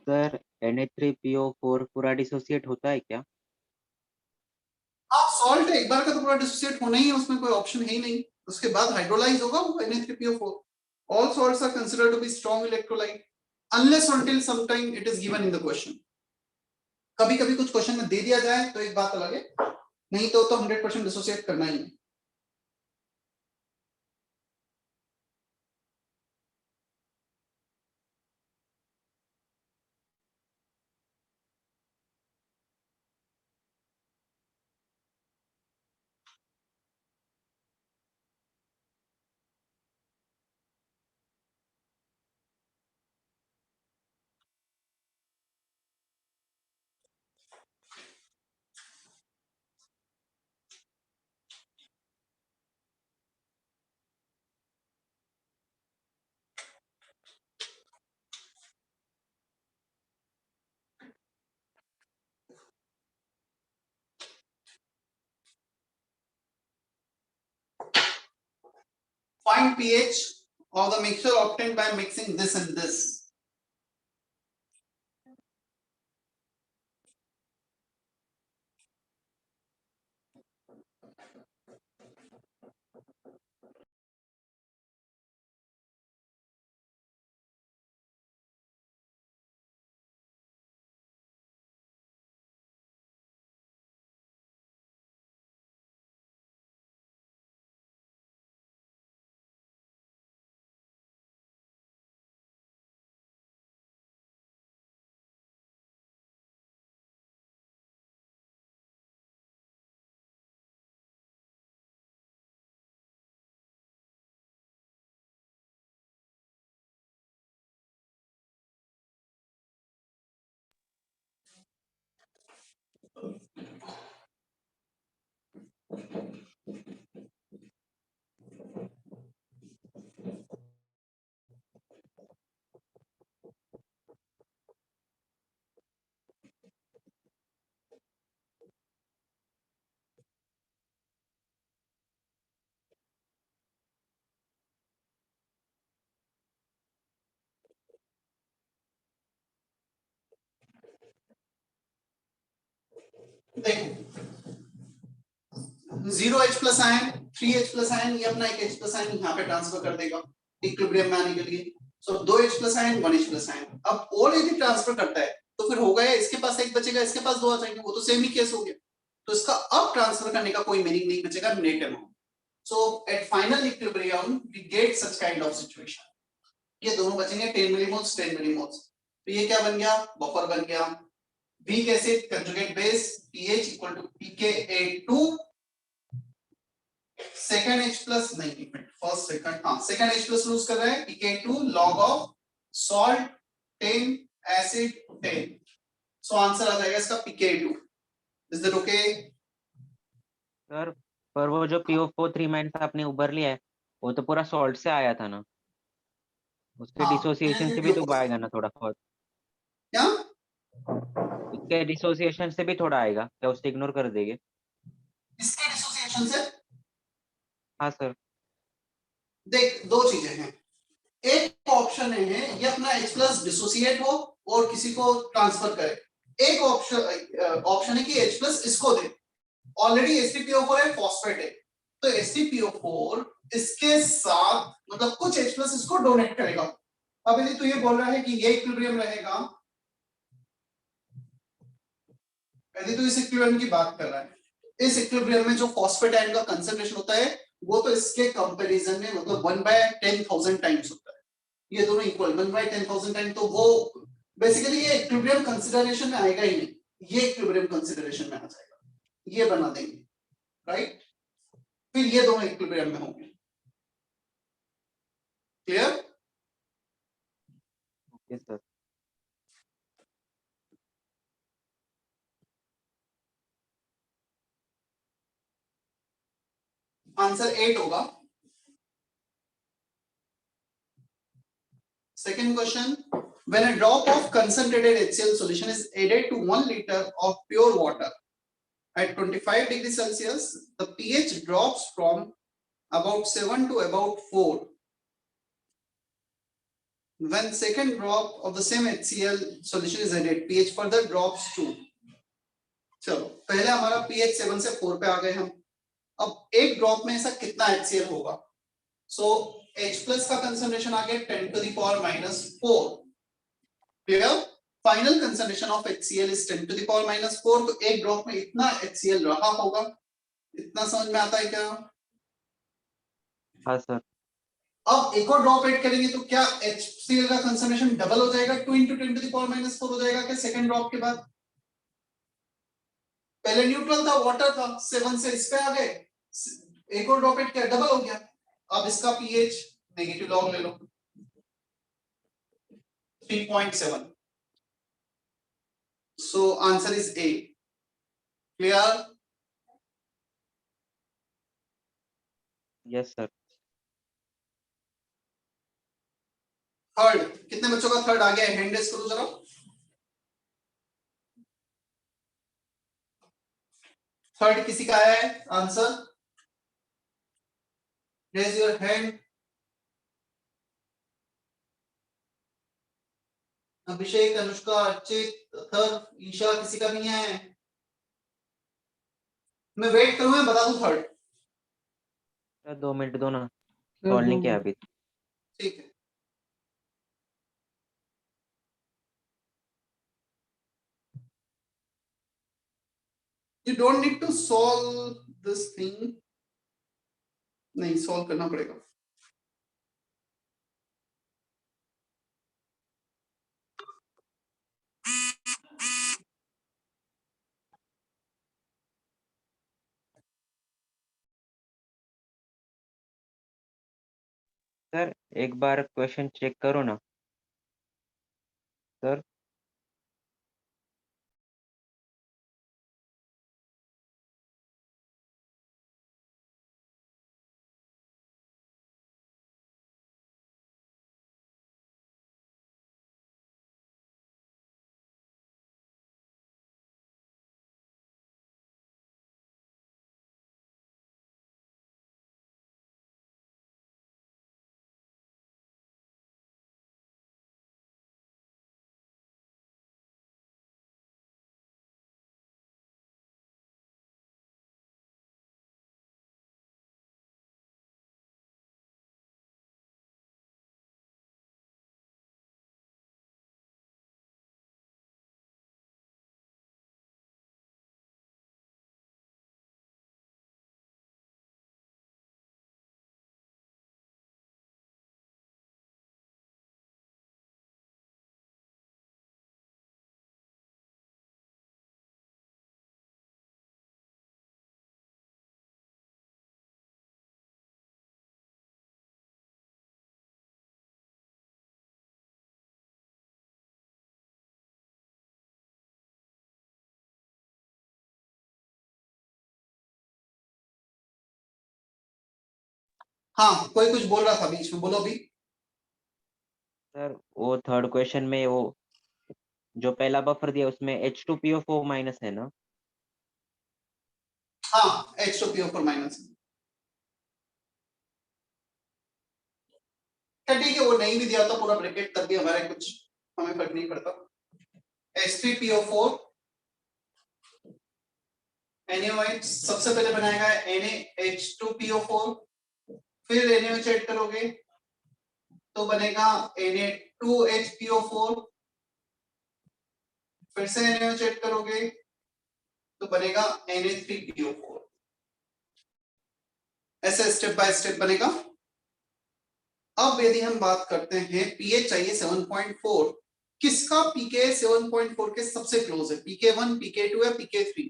सर Na3PO4 पूरा डिसोसिएट होता है क्या? आप सॉल्ट एक बार का तो पूरा डिसोसिएट होना ही है, उसमें कोई ऑप्शन है ही नहीं। उसके बाद हाइड्रोलाइज होगा वो Na3PO4। All salts are considered to be strong electrolyte unless until sometime it is given in the question। कभी कभी कुछ क्वेश्चन में दे दिया जाए तो एक बात अलग है, नहीं तो 100% डिसोसिएट करना ही है। Find pH of the mixture obtained by mixing this and this। देखो 0H plus ion 3H plus ion ये अपना एक H प्लस आयन यहाँ पे ट्रांसफर कर देगा इक्विलिब्रियम में आने के लिए। सो 2H plus ion 1H plus ion. अब और यदि ट्रांसफर करता है तो फिर होगा या इसके पास एक बचेगा इसके पास 2 आ जाएंगे, वो तो सेम ही केस हो गया। तो इसका अब ट्रांसफर करने का कोई मीनिंग नहीं बचेगा net amount. So at final equilibrium we get such kind of situation. ये दोनों बचेंगे 10 मिलीमोल्स 10 मिलीमोल्स। तो ये क्या बन गया, बफर बन गया। Weak acid conjugate base pH equal to pKa2 second H plus नहीं फर्स्ट सेकंड हाँ सेकंड H प्लस लूज कर रहे हैं pKa2 log of salt 10 acid 10। So answer आ जाएगा इसका pKa2। Is that okay? Sir पर वो जो PO4 3 माइनस आपने उबर लिया है वो तो पूरा सॉल्ट से आया था ना, उसके हाँ, डिसोसिएशन से भी तो आएगा ना थोड़ा बहुत। क्या उसके डिसोसिएशन से भी थोड़ा आएगा क्या, उससे इग्नोर कर देंगे? इसके डिसोसिएशन से हाँ सर। देख दो चीजें हैं। एक ऑप्शन है ये अपना H प्लस डिसोसिएट हो और किसी को ट्रांसफर करे। एक ऑप्शन है कि H प्लस इसको दे। ऑलरेडी H3PO4 है फॉस्फेट है तो H3PO4 इसके साथ मतलब कुछ H प्लस इसको डोनेट करेगा। अब यदि तू ये बोल रहा है कि ये इक्विलिब्रियम रहेगा, यदि तू इस इक्विलिब्रियम की बात कर रहा है, इस इक्विलिब्रियम में जो फॉस्फेट आयन का कंसंट्रेशन होता है वो तो इसके कंपैरिजन में मतलब 1/10,000 टाइम्स होता है। ये दोनों इक्वल 1/10,000 टाइम, तो वो बेसिकली ये इक्विलिब्रियम कंसीडरेशन में आएगा ही नहीं, ये इक्विलिब्रियम कंसीडरेशन में आ जाएगा, ये बना देंगे राइट। फिर ये दोनों इक्विलिब्रियम में होंगे। क्लियर? Okay sir. आंसर 8 होगा। Second question, when a drop of concentrated HCl solution is added to 1 liter of pure water at 25 degrees Celsius, the pH drops from about 7 to about 4. When second drop of the same HCl solution is added, pH further drops to, चलो पहले हमारा pH 7 से 4 पे आ गए हम। अब एक ड्रॉप में ऐसा कितना HCl होगा? सो H प्लस का कंसंट्रेशन आ गया 10 to the power minus 4। Clear? Final concentration of HCl is 10 to the power minus 4। तो एक ड्रॉप में इतना HCl रहा होगा। इतना समझ में आता है क्या? हाँ सर। अब एक और ड्रॉप ऐड करेंगे तो क्या HCl का कंसंट्रेशन डबल हो जाएगा, 2 into 10 to the power minus 4 हो जाएगा क्या सेकंड ड्रॉप के बाद? पहले न्यूट्रल था, वाटर था, 7 से इस पे आ गए, एक और ड्रॉप ऐड किया डबल हो गया। अब इसका pH नेगेटिव लॉग ले लो 3.7। So answer is A। Clear? Yes sir. Third, कितने बच्चों का थर्ड आ गया है? हैंड रेज करो जरा। थर्ड किसी का आया है answer? Raise your hand. Abhishek, Anushka, Archit, Atharva, Isha, किसी का नहीं है? मैं वेट करूं मैं बता दूं थर्ड? सर 2 मिनट दो ना, सर सॉल्व नहीं 2 किया मिनट। अभी। ठीक है। You don't need to solve this thing। नहीं सॉल्व करना पड़ेगा। सर एक बार क्वेश्चन चेक करो ना सर। हाँ कोई कुछ बोल रहा था बीच में, बोलो भी। सर वो थर्ड क्वेश्चन में वो जो पहला बफर दिया उसमें H2PO4 माइनस है ना? हाँ H2PO4 माइनस। ठीक है, वो नहीं भी दिया तो पूरा ब्रैकेट तब भी हमारे कुछ हमें फर्क नहीं पड़ता। H3PO4 NaOH सबसे पहले बनाएगा NaH2PO4, फिर NaOH ऐड करोगे तो बनेगा Na2HPO4, फिर से NaOH ऐड करोगे तो बनेगा Na3PO4। ऐसे स्टेप बाय स्टेप बनेगा। अब यदि हम बात करते हैं पीएच चाहिए 7.4, किसका पीके 7.4 के सबसे क्लोज है? pK1, pK2 या pK3?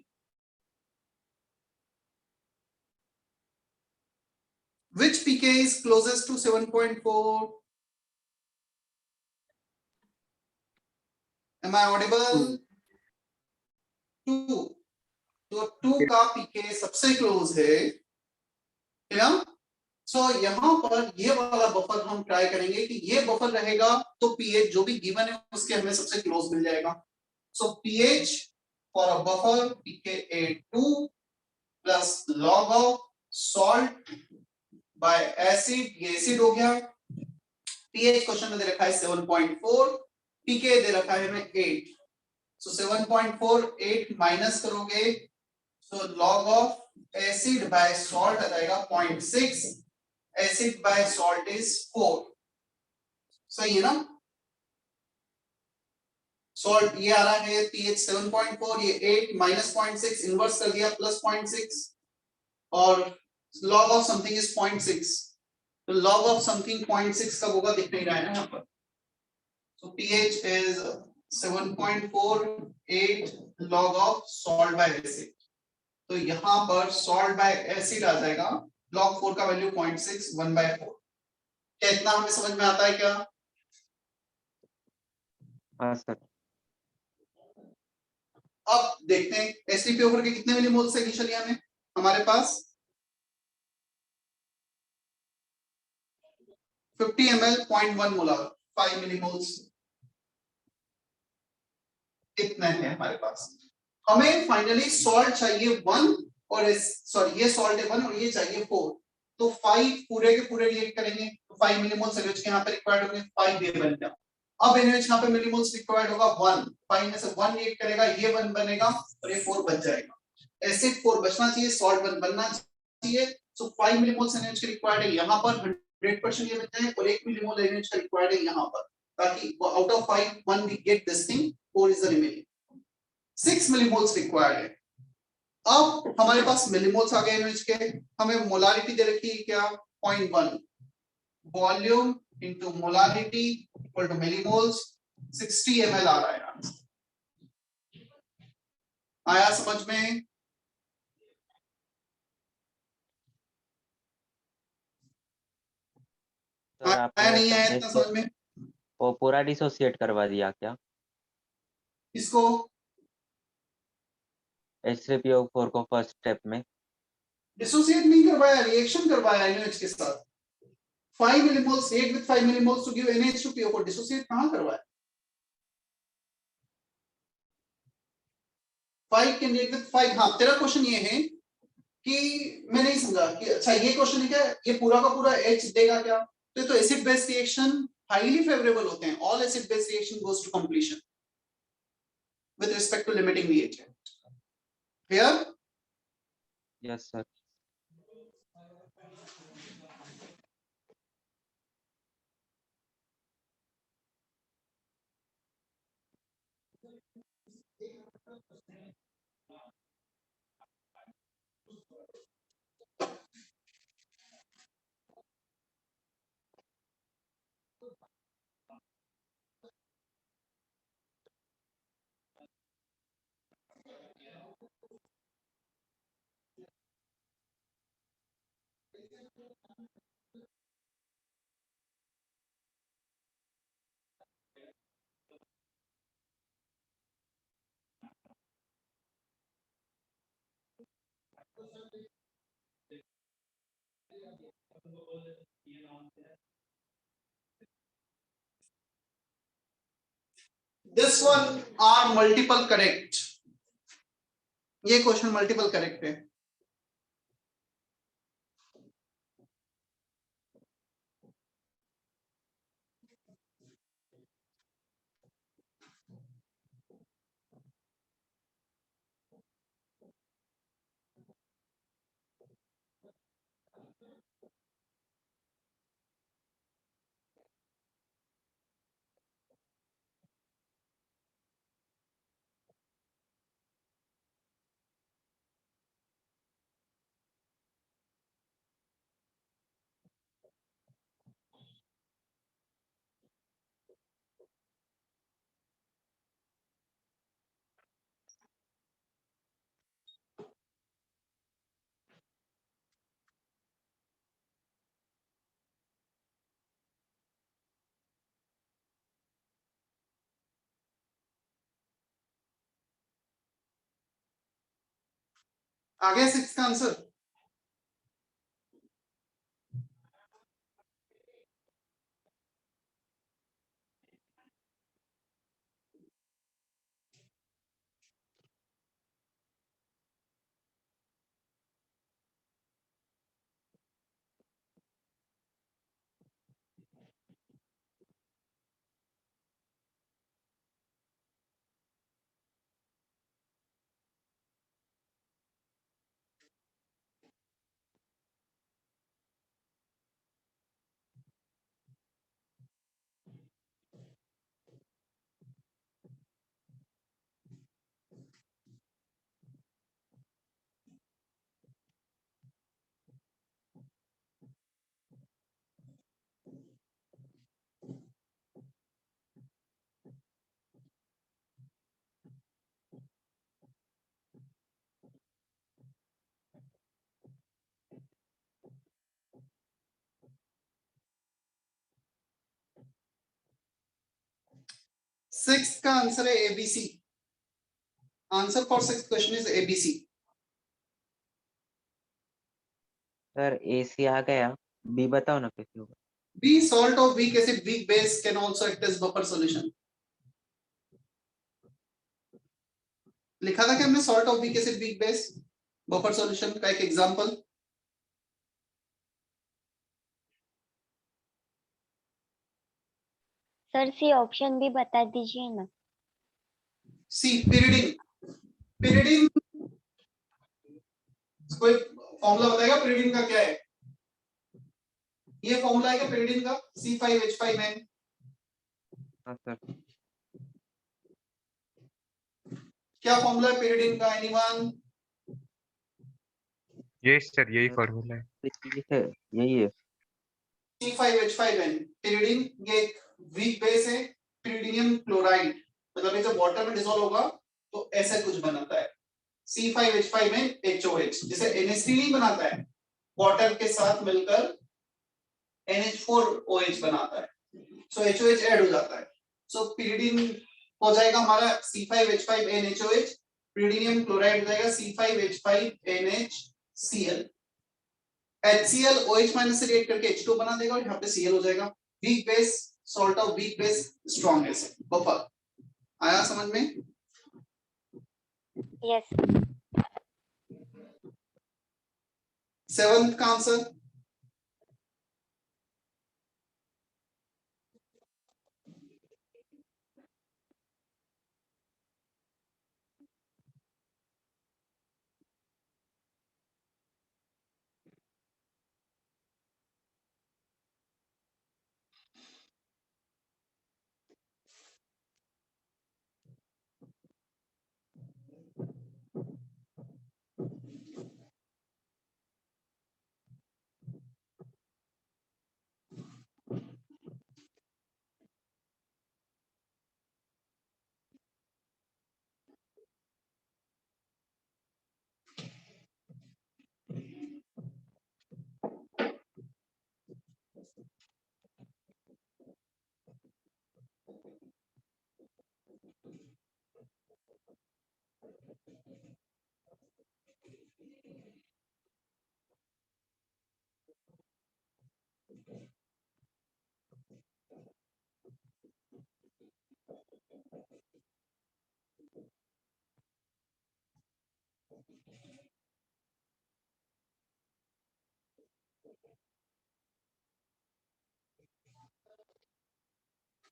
Which pK is closest to 7.4? Am I audible? 2। तो 2 का pK सबसे क्लोज है, सो यहाँ पर ये वाला बफर हम ट्राई करेंगे कि ये बफर रहेगा तो पीएच जो भी गिवन है उसके हमें सबसे क्लोज मिल जाएगा। सो pH for a buffer pKa2 plus log of salt by acid, ये एसिड हो गया। पीएच क्वेश्चन में दे रखा है 7.4, पीके दे रखा है हमें 8। सो 7.4 8 माइनस करोगे तो log of acid by salt आ जाएगा 0.6, एसिड बाय सॉल्ट इज 4। सही है ना? सॉल्ट ये आ रहा है pH 7.4, ये 8 माइनस 0.6 इनवर्स कर दिया प्लस 0.6 और log ऑफ समथिंग इज 0.6, तो log ऑफ समथिंग 0.6 कब होगा दिख नहीं रहा है ना यहाँ पर। सो pH is 7.4 8 log of salt by acid, तो यहाँ पर सॉल्ट बाय एसिड आ जाएगा log 4 का वैल्यू 0.6 1/4। क्या इतना हमें समझ में आता है क्या? हाँ सर। अब देखते हैं H3PO4 के कितने मिलीमोल्स है इनिशियली हमें हमारे पास 50 ml 0.1 मोलर 5 मिलीमोल्स इतना है हमारे पास। हमें फाइनली सॉल्ट चाहिए 1 और सॉरी ये सॉल्ट है 1 और ये चाहिए 4, तो 5 पूरे के पूरे रिएक्ट करेंगे तो 5 मिलीमोल्स NaOH के यहाँ पे रिक्वायर्ड होंगे, 5 ये बन गया। अब NaOH यहाँ पे मिलीमोल्स रिक्वायर्ड होगा 1, 5 में से 1 रिएक्ट करेगा, ये 1 बनेगा और ये 4 बच जाएगा। एसिड 4 बचना चाहिए, सॉल्ट 1 बनना चाहिए। सो 5 मिलीमोल्स NaOH के रिक्वायर्ड है यहाँ पर, 100% ये बच जाए और 1 मिलीमोल NaOH का रिक्वायर्ड है यहाँ पर, ताकि out of 5 1 we get this thing, 4 is the remaining. 6 millimoles required है। अब हमारे पास मिलीमोल्स आ गए NaOH के, हमें मोलारिटी दे रखी है क्या 0.1, volume into molarity equal to millimoles, 60 ml आ रहा है आंसर। आया समझ में? सर आया आपने नहीं आया इतना इसको समझ में? वो पूरा डिसोसिएट करवा दिया क्या? इसको H3PO4 को फर्स्ट स्टेप में? डिसोसिएट नहीं करवाया, रिएक्शन करवाया NaOH के साथ। 5 millimoles react with 5 millimoles to give NH2PO4, dissociate कहां करवाया? 5 can react with 5। हाँ तेरा क्वेश्चन ये है कि मैं नहीं समझा कि अच्छा ये क्वेश्चन है क्या ये पूरा का पूरा H देगा क्या? तो ये तो acid base reaction highly favourable होते हैं, all acid base reaction goes to completion with respect to limiting reagent। Clear? Yes sir. This one are multiple correct, ये क्वेश्चन मल्टीपल करेक्ट है। आगे 6 का आंसर। सिक्स का आंसर है ABC. Answer for six question is ABC. Sir A C आ गया, बी बताओ ना कैसे होगा। B salt of weak acid weak base can also act as buffer solution. लिखा था कि हमने salt of weak acid weak base buffer solution का एक एग्जांपल। सर सी ऑप्शन भी बता दीजिए ना। सी pyridine। pyridine कोई फॉर्मूला बताएगा pyridine का क्या है? ये फॉर्मूला है क्या pyridine का? C5H5N। हाँ सर। क्या फॉर्मूला है pyridine का? एनीवन? ये सर यही फॉर्मूला है। यही है। C5H5N। pyridine ये एक वीक बेस है, pyridinium क्लोराइड, मतलब ये जब वाटर में डिसॉल्व होगा तो ऐसा कुछ बनाता है C5H5N HOH, जिसे NH3 नहीं बनाता है, वाटर के साथ मिलकर NH4OH बनाता है, सो HOH ऐड हो जाता है। सो pyridine हो जाएगा हमारा C5H5NHOH, pyridinium क्लोराइड हो जाएगा C5H5NHCl। HCl OH माइनस से रिएक्ट करके H2 बना देगा और यहाँ पे Cl हो जाएगा। Weak base salt of weak base strong base buffer. आया समझ में? यस। सेवंथ का आंसर।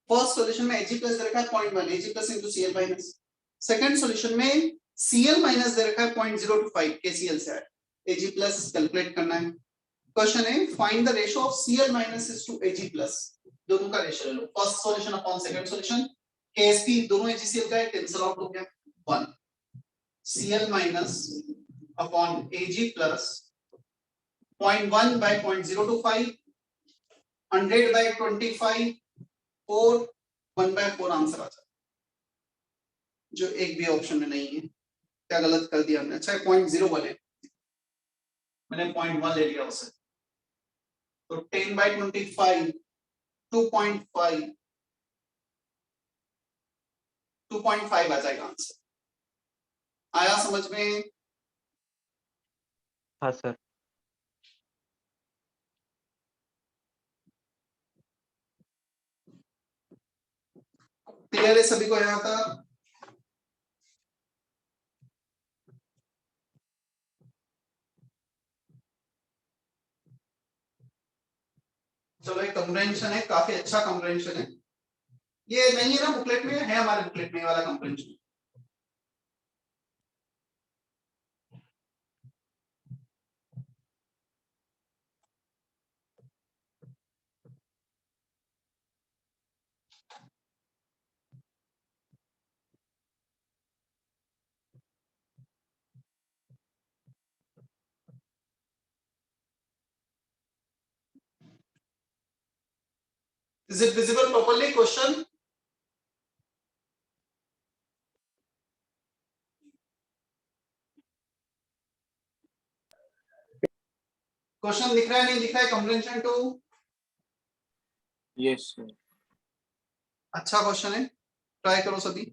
फर्स्ट सॉल्यूशन में Ag प्लस दे रखा है 0.1 Ag plus into Cl minus. Second solution में Cl माइनस दे रखा है 0.025 KCl से है, Ag प्लस कैलकुलेट करना है। क्वेश्चन है find the ratio of Cl minus is to Ag plus, दोनों का रेशियो ले लो, first solution upon second solution. KSP दोनों HCl का है, कैंसिल आउट हो गया 1 Cl minus upon Ag plus 0.1 by 0.025 100 by 25 4 1 by 4 answer आ जाए, जो एक भी ऑप्शन में नहीं है। क्या गलत कर दिया हमने? अच्छा 0.01 है, मैंने 0.1 ले लिया उसे, तो 10 by 25 2.5 2.5 आ जाएगा आंसर। आया समझ में? हाँ सर। क्लियर है सभी को यहाँ तक? चलो एक कंप्रेंशन है, काफी अच्छा कंप्रेंशन है। ये नहीं है ना बुकलेट में? है हमारे बुकलेट में ये वाला compression. Is it visible properly? Question? Question दिख रहा है नहीं दिख रहा है? Compression 2 yes sir. अच्छा क्वेश्चन है, ट्राई करो सभी।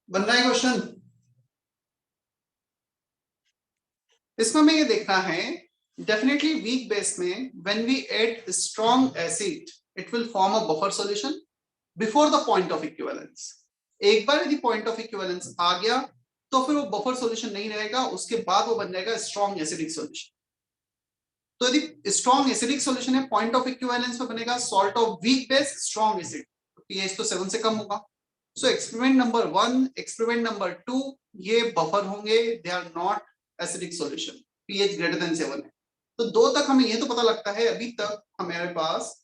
बन रहा है क्वेश्चन? इसमें हमें ये देखना है डेफिनेटली वीक बेस में when we add strong acid it will form a buffer solution before the point of equivalence. एक बार यदि पॉइंट ऑफ इक्विवेलेंस आ गया तो फिर वो बफर सॉल्यूशन नहीं रहेगा, उसके बाद वो बन जाएगा स्ट्रॉन्ग एसिडिक सॉल्यूशन। तो यदि स्ट्रॉन्ग एसिडिक सॉल्यूशन है, पॉइंट ऑफ इक्विवेलेंस में बनेगा salt of weak base strong acid, pH तो 7 से कम होगा। So experiment number 1, experiment number 2 ये बफर होंगे, they are not acidic solution, pH greater than 7 है। तो 2 तक हमें ये तो पता लगता है अभी तक हमारे पास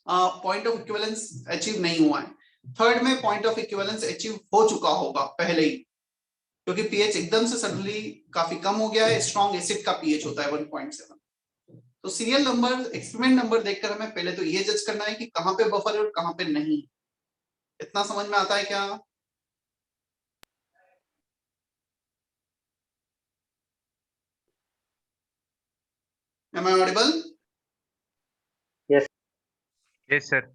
पॉइंट ऑफ इक्विवेलेंस अचीव नहीं हुआ है। थर्ड में पॉइंट ऑफ इक्विवेलेंस अचीव हो चुका होगा पहले ही, क्योंकि पीएच एकदम से सडनली काफी कम हो गया है, स्ट्रॉन्ग एसिड का पीएच होता है 1.7। तो सीरियल नंबर, एक्सपेरिमेंट नंबर देखकर हमें पहले तो ये जज करना है कि कहां पे बफर है और कहां पे नहीं। इतना समझ में आता है क्या? Am I audible? Yes sir.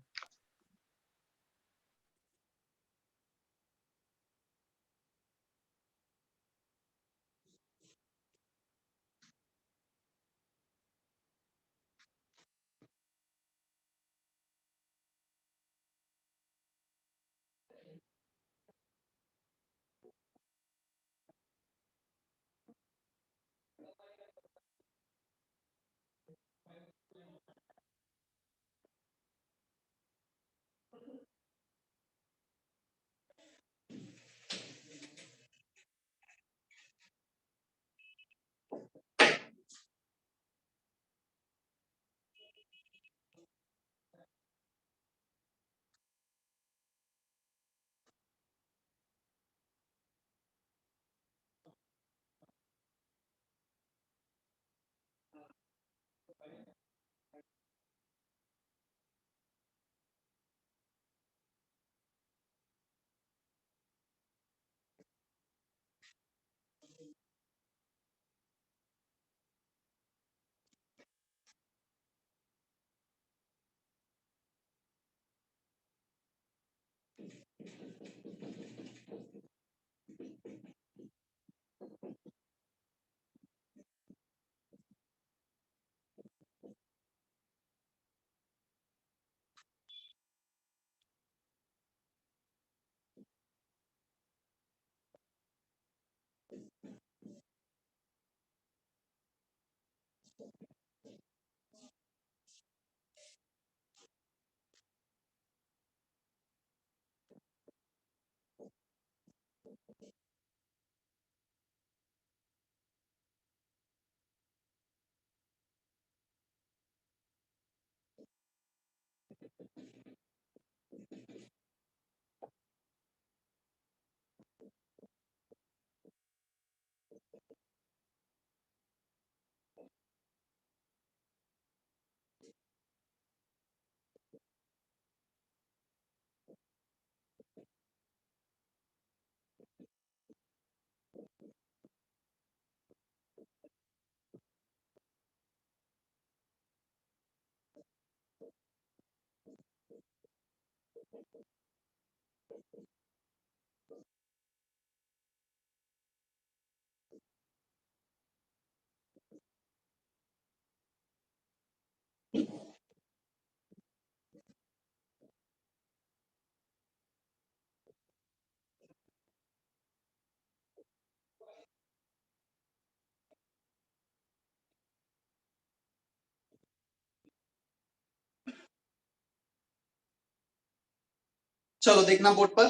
चलो देखना बोर्ड पर।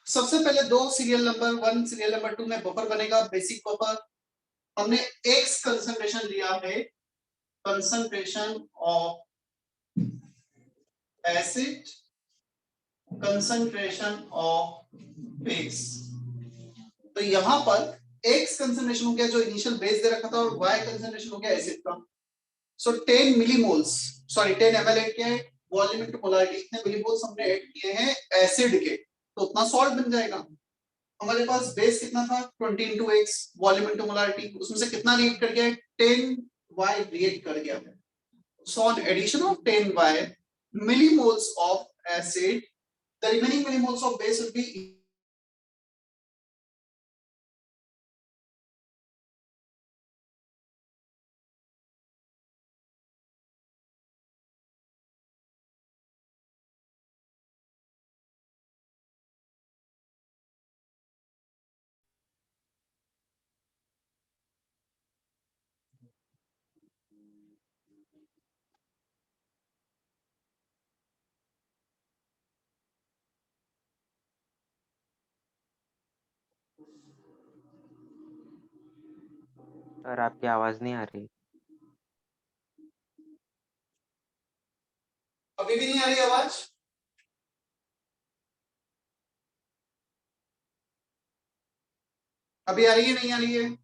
सबसे पहले 2 सीरियल नंबर 1 सीरियल नंबर 2 में बफर बनेगा, बेसिक बफर। हमने एक्स कंसंट्रेशन लिया है, concentration of acid, concentration of base. तो यहां पर एक्स कंसंट्रेशन हो गया जो इनिशियल बेस दे रखा था, और वाई कंसंट्रेशन हो गया एसिड का। सो 10 मिलीमोल्स, सॉरी 10 ml ऐड किया है, वॉल्यूम इनटू मोलारिटी इतने मिलीमोल्स हमने ऐड किए हैं एसिड के, तो उतना सॉल्ट बन जाएगा। हमारे पास बेस कितना था 20 into x, volume into molarity, उसमें से कितना रिएक्ट कर गया 10y रिएक्ट कर गया है। So on addition of 10y millimoles of acid the remaining millimoles of base will be sir आपकी आवाज नहीं आ रही। अभी भी नहीं आ रही आवाज? अभी आ रही है नहीं आ रही है?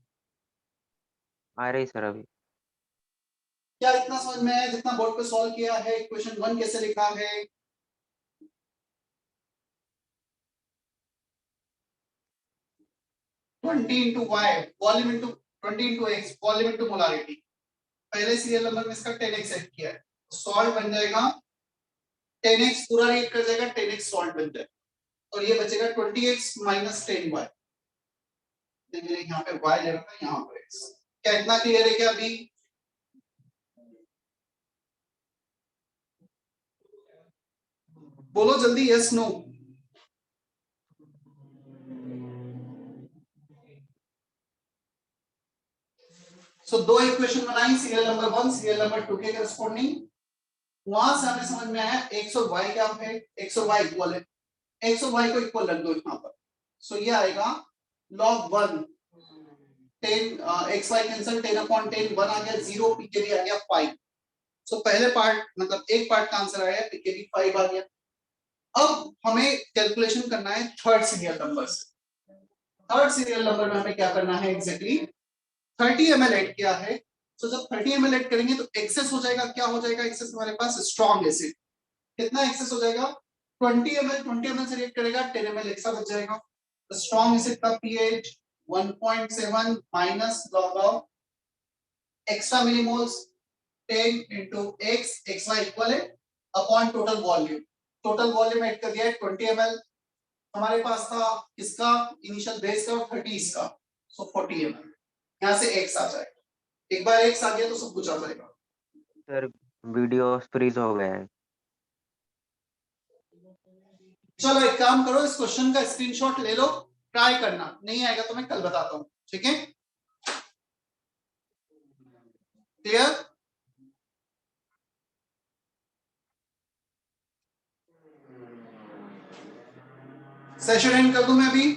आ रही सर अभी। क्या इतना समझ में आया जितना बोर्ड पे सॉल्व किया है? इक्वेशन 1 कैसे लिखा है? Twenty into Y volume into 20 into X volume into molarity. पहले सीरियल नंबर में इसका 10x सेट किया है, सॉल्ट बन जाएगा 10x, पूरा रीड कर जाएगा 10x सॉल्ट बन जाएगा और ये बचेगा 20x माइनस 10y। देखिए यहाँ पे y ले रखा है, यहाँ पर x। क्या इतना क्लियर है क्या अभी? बोलो जल्दी यस नो। सो दो इक्वेशन बनाई, सीरियल नंबर 1 सीरियल नंबर 2 के करस्पॉन्डिंग। वहां से हमें समझ में आया x और y क्या है, x और y इक्वल है, x और y को इक्वल रख दो यहाँ पर। सो ये आएगा log 1 10 xy कैंसिल 10/10 1 आ गया 0, pkb आ गया 5। सो पहले पार्ट मतलब एक पार्ट का आंसर आया, pkb 5 आ गया। अब हमें कैलकुलेशन करना है थर्ड सीरियल नंबर से। थर्ड सीरियल नंबर में हमें क्या करना है एग्जैक्टली 30 ml ऐड किया है। तो जब 30 ml ऐड करेंगे तो एक्सेस हो जाएगा, क्या हो जाएगा एक्सेस हमारे पास? Strong acid. कितना एक्सेस हो जाएगा? 20 ml से रिएक्ट करेगा 10 ml एक्स्ट्रा बच जाएगा। तो स्ट्रॉन्ग एसिड का pH 1.7 minus log of extra millimoles 10 into x xy equal है upon total volume. Total volume add कर दिया है 20 ml, हमारे पास था इसका इनिशियल बेस का 30 का, सो 40 ml। यहाँ से x आ जाएगा, एक बार x आ गया तो सब कुछ आ जाएगा। सर वीडियो फ्रीज हो गया है। चलो एक काम करो, इस क्वेश्चन का स्क्रीनशॉट ले लो, ट्राई करना, नहीं आएगा तो मैं कल बताता हूँ, ठीक है? क्लियर? सेशन एंड कर दूं मैं अभी?